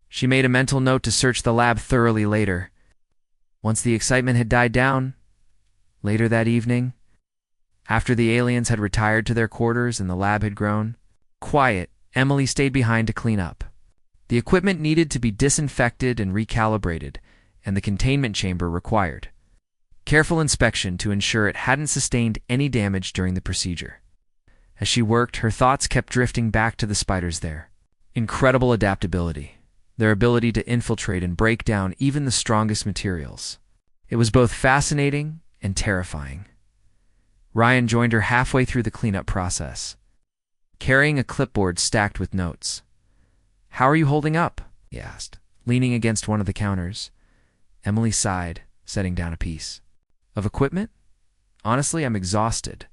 She made a mental note to search the lab thoroughly later. Once the excitement had died down, later that evening, after the aliens had retired to their quarters and the lab had grown quiet, Emily stayed behind to clean up. The equipment needed to be disinfected and recalibrated, and the containment chamber required careful inspection to ensure it hadn't sustained any damage during the procedure. As she worked, her thoughts kept drifting back to the spiders there. Incredible adaptability, their ability to infiltrate and break down even the strongest materials. It was both fascinating and terrifying. Ryan joined her halfway through the cleanup process, carrying a clipboard stacked with notes. "How are you holding up?" he asked, leaning against one of the counters. Emily sighed, setting down a piece of equipment. "Honestly, I'm exhausted,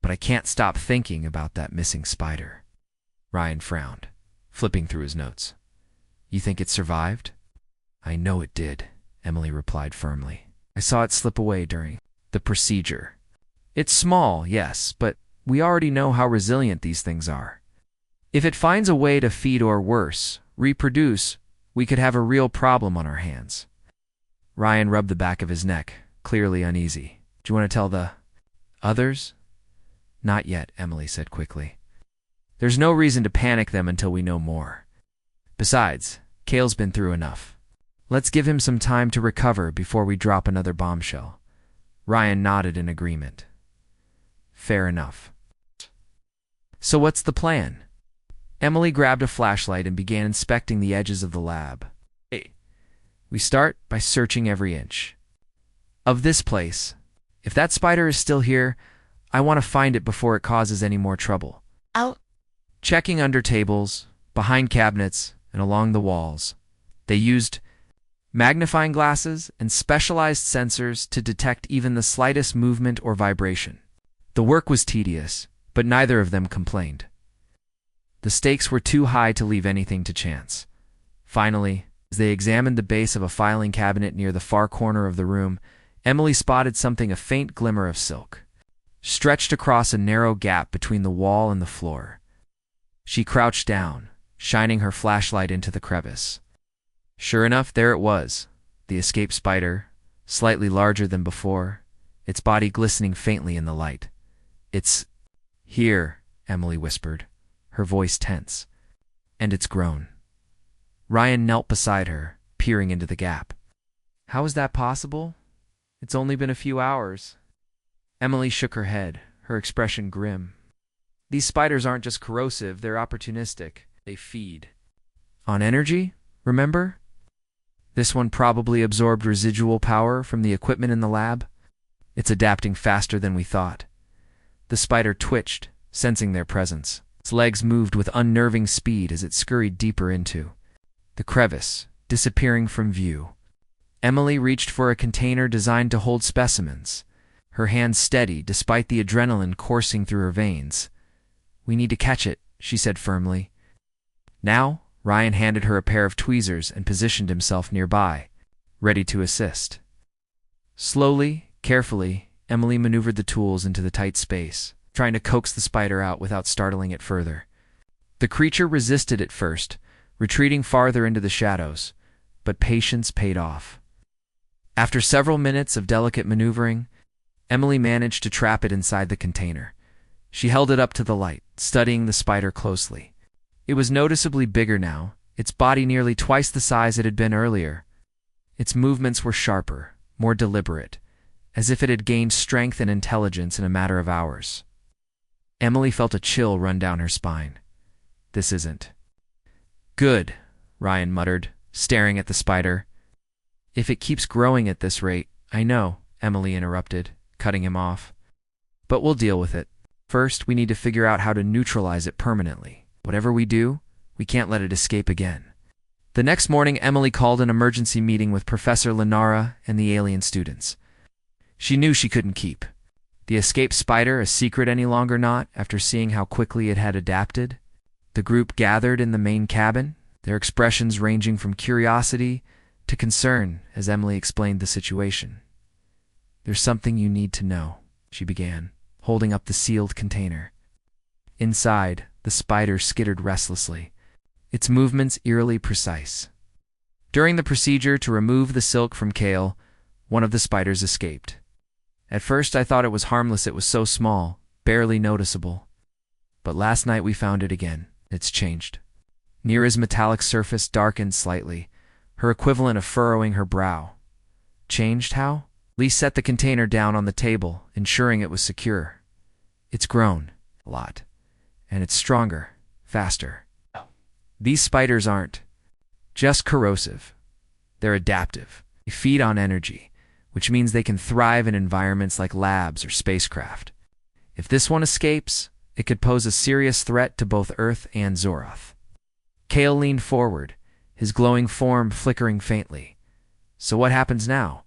but I can't stop thinking about that missing spider." Ryan frowned, flipping through his notes. "You think it survived?" "I know it did," Emily replied firmly. "I saw it slip away during the procedure. It's small, yes, but we already know how resilient these things are. If it finds a way to feed or worse, reproduce, we could have a real problem on our hands." Ryan rubbed the back of his neck, clearly uneasy. "Do you want to tell the others?" "Not yet," Emily said quickly. "There's no reason to panic them until we know more. Besides, Cale's been through enough. Let's give him some time to recover before we drop another bombshell." Ryan nodded in agreement, Fair enough. So what's the plan? Emily grabbed a flashlight and began inspecting the edges of the lab. We start by searching every inch of this place. If that spider is still here, I want to find it before it causes any more trouble. Out. Checking under tables, behind cabinets, and along the walls. They used magnifying glasses and specialized sensors to detect even the slightest movement or vibration. The work was tedious, but neither of them complained. The stakes were too high to leave anything to chance. Finally, as they examined the base of a filing cabinet near the far corner of the room, Emily spotted something, a faint glimmer of silk, stretched across a narrow gap between the wall and the floor. She crouched down, shining her flashlight into the crevice. Sure enough, there it was, the escaped spider, slightly larger than before, its body glistening faintly in the light. "It's here," Emily whispered, her voice tense. "And it's grown." Ryan knelt beside her, peering into the gap. "How is that possible? It's only been a few hours." Emily shook her head, her expression grim. "These spiders aren't just corrosive, they're opportunistic. They feed on energy, remember? This one probably absorbed residual power from the equipment in the lab. It's adapting faster than we thought." The spider twitched, sensing their presence. Its legs moved with unnerving speed as it scurried deeper into the crevice, disappearing from view. Emily reached for a container designed to hold specimens, her hands steady despite the adrenaline coursing through her veins. "We need to catch it," she said firmly. Now, Ryan handed her a pair of tweezers and positioned himself nearby, ready to assist. Slowly, carefully, Emily maneuvered the tools into the tight space, trying to coax the spider out without startling it further. The creature resisted at first, retreating farther into the shadows, but patience paid off. After several minutes of delicate maneuvering, Emily managed to trap it inside the container. She held it up to the light, studying the spider closely. It was noticeably bigger now, its body nearly twice the size it had been earlier. Its movements were sharper, more deliberate, as if it had gained strength and intelligence in a matter of hours. Emily felt a chill run down her spine. "This isn't good," Ryan muttered, staring at the spider. "If it keeps growing at this rate," "I know," Emily interrupted, cutting him off. "But we'll deal with it. First, we need to figure out how to neutralize it permanently. Whatever we do, we can't let it escape again." The next morning, Emily called an emergency meeting with Professor Lenara and the alien students. She knew she couldn't keep the escaped spider a secret any longer, not after seeing how quickly it had adapted. The group gathered in the main cabin, their expressions ranging from curiosity to concern as Emily explained the situation. "There's something you need to know," she began, holding up the sealed container. Inside, the spider skittered restlessly, its movements eerily precise. During the procedure to remove the silk from Kale, one of the spiders escaped. "At first I thought it was harmless, it was so small, barely noticeable. But last night we found it again. It's changed." Nira's metallic surface darkened slightly, her equivalent of furrowing her brow. "Changed how?" Lee set the container down on the table, ensuring it was secure. "It's grown a lot, and it's stronger, faster. These spiders aren't just corrosive. They're adaptive. They feed on energy, which means they can thrive in environments like labs or spacecraft. If this one escapes, it could pose a serious threat to both Earth and Zoroth." Kale leaned forward, his glowing form flickering faintly. "So what happens now?"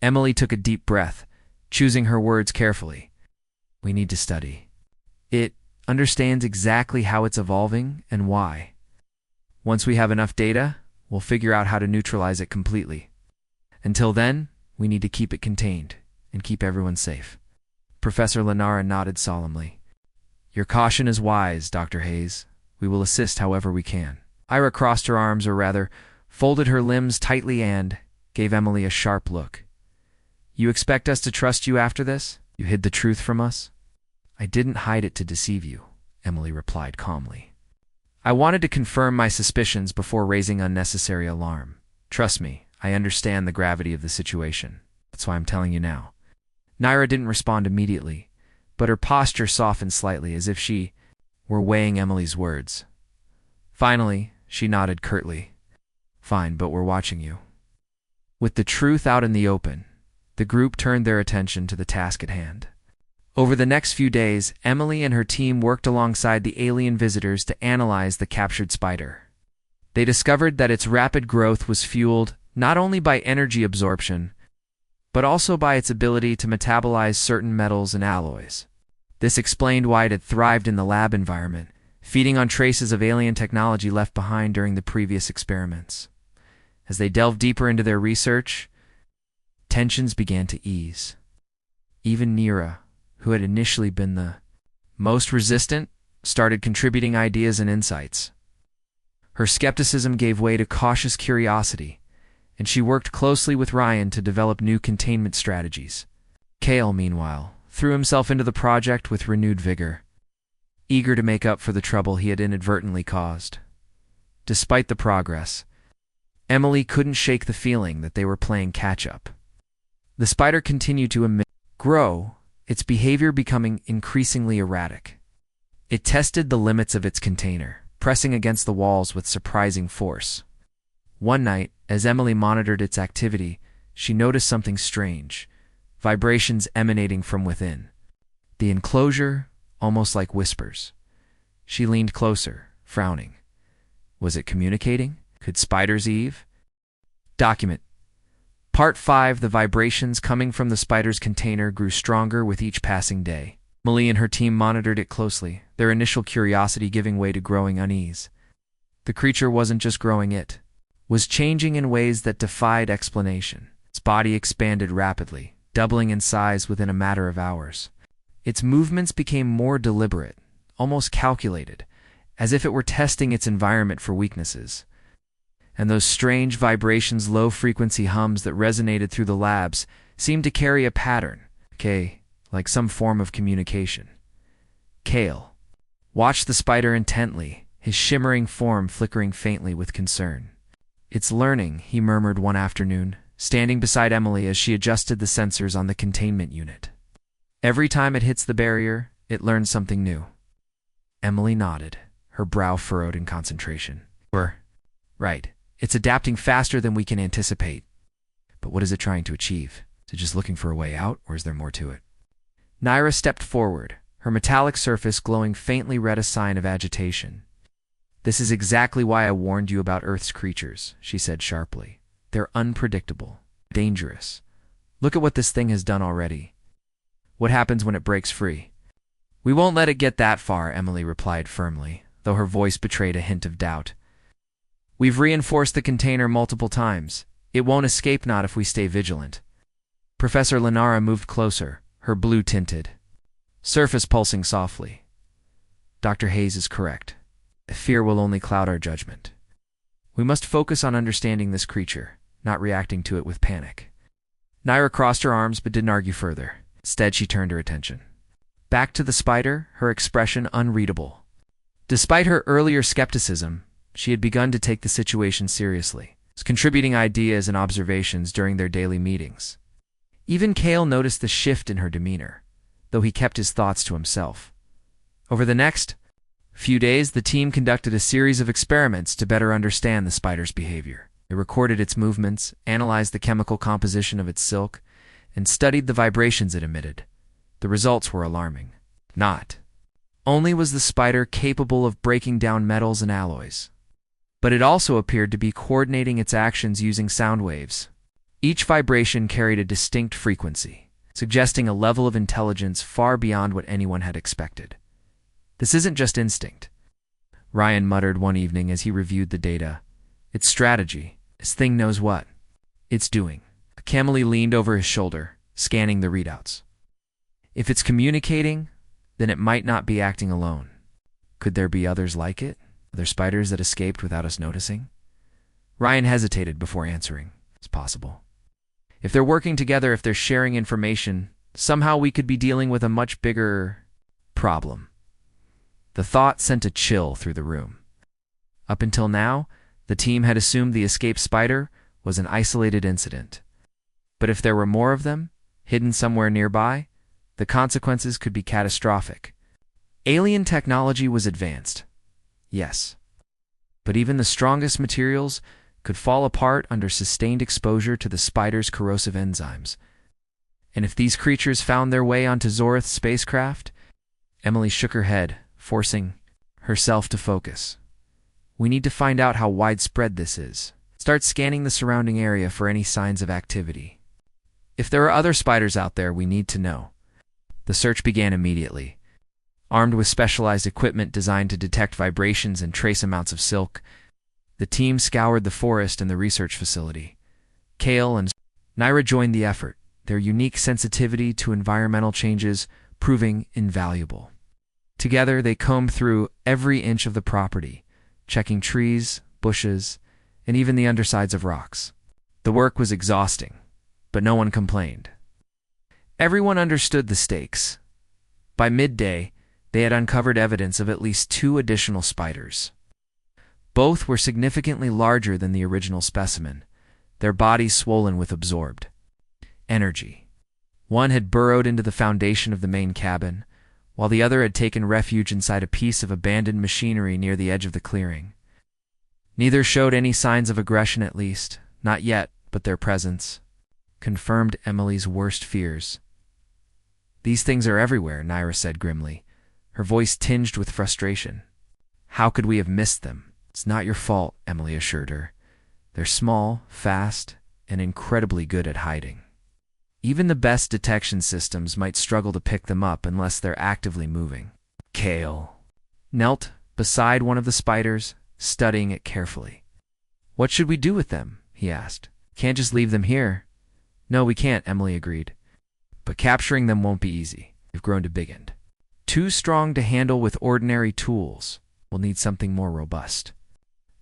Emily took a deep breath, choosing her words carefully. "We need to study it, understand exactly how it's evolving and why. Once we have enough data, we'll figure out how to neutralize it completely. Until then, we need to keep it contained and keep everyone safe." Professor Lenara nodded solemnly. "Your caution is wise, Dr. Hayes. We will assist however we can." Ira crossed her arms, or rather, folded her limbs tightly and gave Emily a sharp look. "You expect us to trust you after this? You hid the truth from us?" "I didn't hide it to deceive you," Emily replied calmly. "I wanted to confirm my suspicions before raising unnecessary alarm. Trust me, I understand the gravity of the situation. That's why I'm telling you now." Naira didn't respond immediately, but her posture softened slightly as if she were weighing Emily's words. Finally, she nodded curtly. "Fine, but we're watching you." With the truth out in the open, the group turned their attention to the task at hand. Over the next few days, Emily and her team worked alongside the alien visitors to analyze the captured spider. They discovered that its rapid growth was fueled not only by energy absorption, but also by its ability to metabolize certain metals and alloys. This explained why it had thrived in the lab environment, feeding on traces of alien technology left behind during the previous experiments. As they delved deeper into their research, tensions began to ease. Even Nira, who had initially been the most resistant, started contributing ideas and insights. Her skepticism gave way to cautious curiosity, and she worked closely with Ryan to develop new containment strategies. Kale, meanwhile, threw himself into the project with renewed vigor, eager to make up for the trouble he had inadvertently caused. Despite the progress, Emily couldn't shake the feeling that they were playing catch-up. The spider continued to grow, its behavior becoming increasingly erratic. It tested the limits of its container, pressing against the walls with surprising force. One night, as Emily monitored its activity, she noticed something strange, vibrations emanating from within. The enclosure, almost like whispers. She leaned closer, frowning. Was it communicating? Could spiders Eve? Document. Part 5. The vibrations coming from the spider's container grew stronger with each passing day. Emily and her team monitored it closely, their initial curiosity giving way to growing unease. The creature wasn't just growing, it was changing in ways that defied explanation. Its body expanded rapidly, doubling in size within a matter of hours. Its movements became more deliberate, almost calculated, as if it were testing its environment for weaknesses. And those strange vibrations, low-frequency hums that resonated through the labs seemed to carry a pattern, like some form of communication. Kale watched the spider intently, his shimmering form flickering faintly with concern. "It's learning," he murmured one afternoon, standing beside Emily as she adjusted the sensors on the containment unit. "Every time it hits the barrier, it learns something new." Emily nodded, her brow furrowed in concentration. Right. It's adapting faster than we can anticipate. But what is it trying to achieve? Is it just looking for a way out, or is there more to it?" Nira stepped forward, her metallic surface glowing faintly red, a sign of agitation. "This is exactly why I warned you about Earth's creatures," she said sharply. "They're unpredictable, dangerous. Look at what this thing has done already. What happens when it breaks free?" "We won't let it get that far," Emily replied firmly, though her voice betrayed a hint of doubt. "We've reinforced the container multiple times. It won't escape, not if we stay vigilant." Professor Lenara moved closer, her blue-tinted surface pulsing softly. "Dr. Hayes is correct. Fear will only cloud our judgment. We must focus on understanding this creature, not reacting to it with panic." Nira crossed her arms but didn't argue further. Instead, she turned her attention back to the spider, her expression unreadable. Despite her earlier skepticism, she had begun to take the situation seriously, contributing ideas and observations during their daily meetings. Even Kale noticed the shift in her demeanor, though he kept his thoughts to himself. Over the next few days, the team conducted a series of experiments to better understand the spider's behavior. They recorded its movements, analyzed the chemical composition of its silk, and studied the vibrations it emitted. The results were alarming. Not only was the spider capable of breaking down metals and alloys, but it also appeared to be coordinating its actions using sound waves. Each vibration carried a distinct frequency, suggesting a level of intelligence far beyond what anyone had expected. "This isn't just instinct," Ryan muttered one evening as he reviewed the data. "It's strategy. This thing knows what it's doing." Camille leaned over his shoulder, scanning the readouts. "If it's communicating, then it might not be acting alone. Could there be others like it? Other spiders that escaped without us noticing?" Ryan hesitated before answering. "It's possible. If they're working together, if they're sharing information, somehow we could be dealing with a much bigger problem." The thought sent a chill through the room. Up until now, the team had assumed the escaped spider was an isolated incident. But if there were more of them, hidden somewhere nearby, The consequences could be catastrophic. Alien technology was advanced, yes, but even the strongest materials could fall apart under sustained exposure to the spider's corrosive enzymes. And if these creatures found their way onto Zorith's spacecraft? Emily shook her head, forcing herself to focus. We need to find out how widespread this is. Start scanning the surrounding area for any signs of activity. If there are other spiders out there, we need to know. The search began immediately. Armed with specialized equipment designed to detect vibrations and trace amounts of silk, the team scoured the forest and the research facility. Kale and Naira joined the effort, their unique sensitivity to environmental changes proving invaluable. Together, they combed through every inch of the property, checking trees, bushes, and even the undersides of rocks. The work was exhausting, but no one complained. Everyone understood the stakes. By midday, they had uncovered evidence of at least 2 additional spiders. Both were significantly larger than the original specimen, their bodies swollen with absorbed energy. One had burrowed into the foundation of the main cabin, while the other had taken refuge inside a piece of abandoned machinery near the edge of the clearing. Neither showed any signs of aggression, at least, not yet, but their presence confirmed Emily's worst fears. These things are everywhere, Naira said grimly, her voice tinged with frustration. How could we have missed them? It's not your fault, Emily assured her. They're small, fast, and incredibly good at hiding. Even the best detection systems might struggle to pick them up unless they're actively moving. Kale knelt beside one of the spiders, studying it carefully. What should we do with them? He asked. Can't just leave them here. No, we can't, Emily agreed. But capturing them won't be easy. They've grown to big end. Too strong to handle with ordinary tools. We'll need something more robust.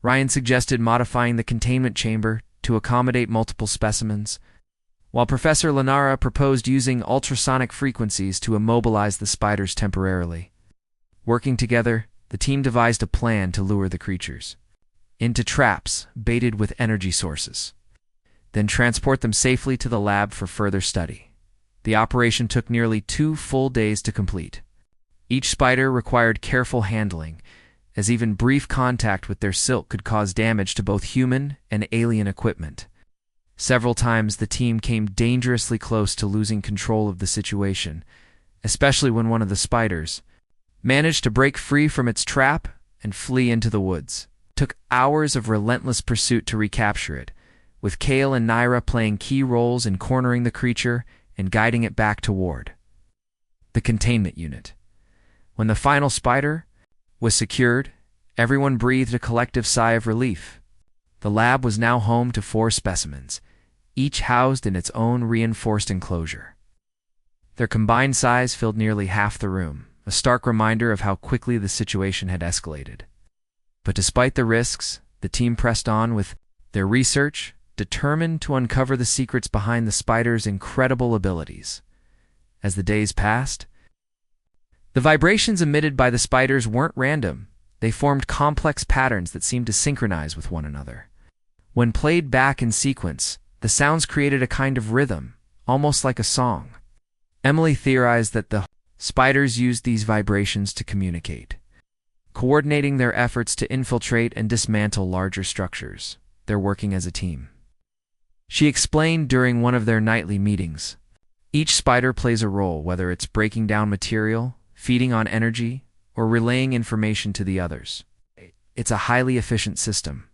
Ryan suggested modifying the containment chamber to accommodate multiple specimens, while Professor Lenara proposed using ultrasonic frequencies to immobilize the spiders temporarily. Working together, the team devised a plan to lure the creatures into traps baited with energy sources, then transport them safely to the lab for further study. The operation took nearly 2 full days to complete. Each spider required careful handling, as even brief contact with their silk could cause damage to both human and alien equipment. Several times the team came dangerously close to losing control of the situation, especially when one of the spiders managed to break free from its trap and flee into the woods. It took hours of relentless pursuit to recapture it, with Kale and Naira playing key roles in cornering the creature and guiding it back toward the containment unit. When the final spider was secured, everyone breathed a collective sigh of relief. The lab was now home to 4 specimens, each housed in its own reinforced enclosure. Their combined size filled nearly half the room, a stark reminder of how quickly the situation had escalated. But despite the risks, the team pressed on with their research, determined to uncover the secrets behind the spider's incredible abilities. As the days passed, the vibrations emitted by the spiders weren't random. They formed complex patterns that seemed to synchronize with one another. When played back in sequence, the sounds created a kind of rhythm, almost like a song. Emily theorized that the spiders used these vibrations to communicate, coordinating their efforts to infiltrate and dismantle larger structures. They're working as a team. She explained during one of their nightly meetings. Each spider plays a role, whether it's breaking down material, feeding on energy, or relaying information to the others. It's a highly efficient system.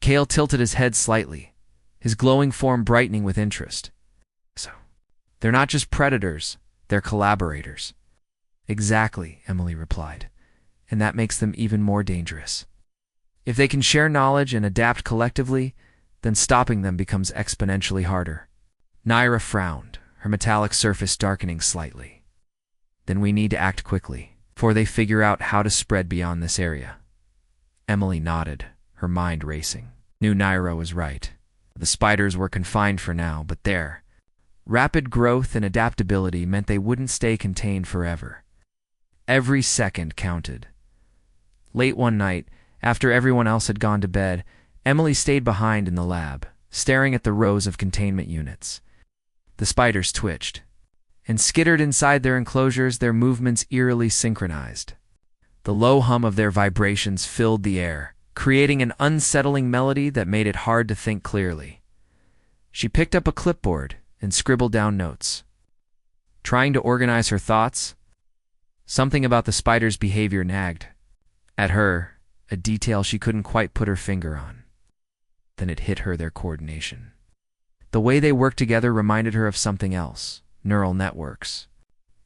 Kale tilted his head slightly, his glowing form brightening with interest. So, they're not just predators, they're collaborators. Exactly, Emily replied, and that makes them even more dangerous. If they can share knowledge and adapt collectively, then stopping them becomes exponentially harder. Naira frowned, her metallic surface darkening slightly. Then we need to act quickly, before they figure out how to spread beyond this area. Emily nodded, her mind racing. Knew Naira was right. The spiders were confined for now, but their rapid growth and adaptability meant they wouldn't stay contained forever. Every second counted. Late one night, after everyone else had gone to bed, Emily stayed behind in the lab, staring at the rows of containment units. The spiders twitched, and skittered inside their enclosures, their movements eerily synchronized. The low hum of their vibrations filled the air, creating an unsettling melody that made it hard to think clearly. She picked up a clipboard and scribbled down notes. Trying to organize her thoughts, something about the spider's behavior nagged at her, a detail she couldn't quite put her finger on. Then it hit her, their coordination. The way they worked together reminded her of something else, neural networks,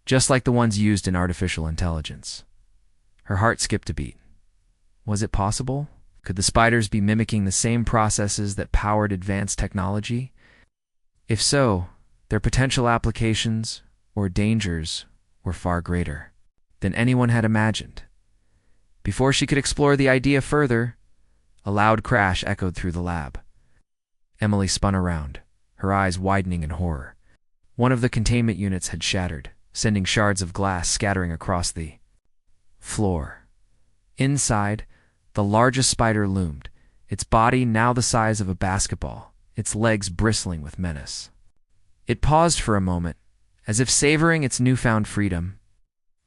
just like the ones used in artificial intelligence. Her heart skipped a beat. Was it possible? Could the spiders be mimicking the same processes that powered advanced technology? If so, their potential applications or dangers were far greater than anyone had imagined. Before she could explore the idea further, a loud crash echoed through the lab. Emily spun around, her eyes widening in horror. One of the containment units had shattered, sending shards of glass scattering across the floor. Inside, the largest spider loomed, its body now the size of a basketball, its legs bristling with menace. It paused for a moment, as if savoring its newfound freedom.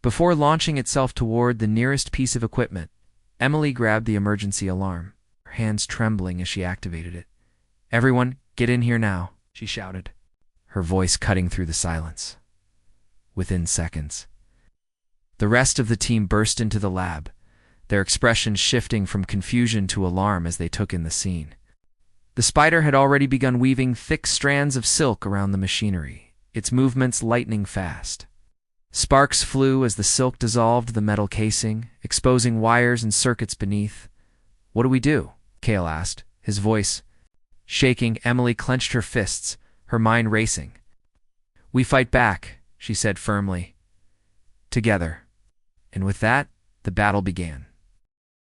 Before launching itself toward the nearest piece of equipment, Emily grabbed the emergency alarm, her hands trembling as she activated it. "Everyone, get in here now," she shouted, her voice cutting through the silence. Within seconds, the rest of the team burst into the lab, their expressions shifting from confusion to alarm as they took in the scene. The spider had already begun weaving thick strands of silk around the machinery, its movements lightning fast. Sparks flew as the silk dissolved the metal casing, exposing wires and circuits beneath. "What do we do?" Cale asked, his voice shaking. Emily clenched her fists, her mind racing. "We fight back," she said firmly. "Together." And with that, the battle began.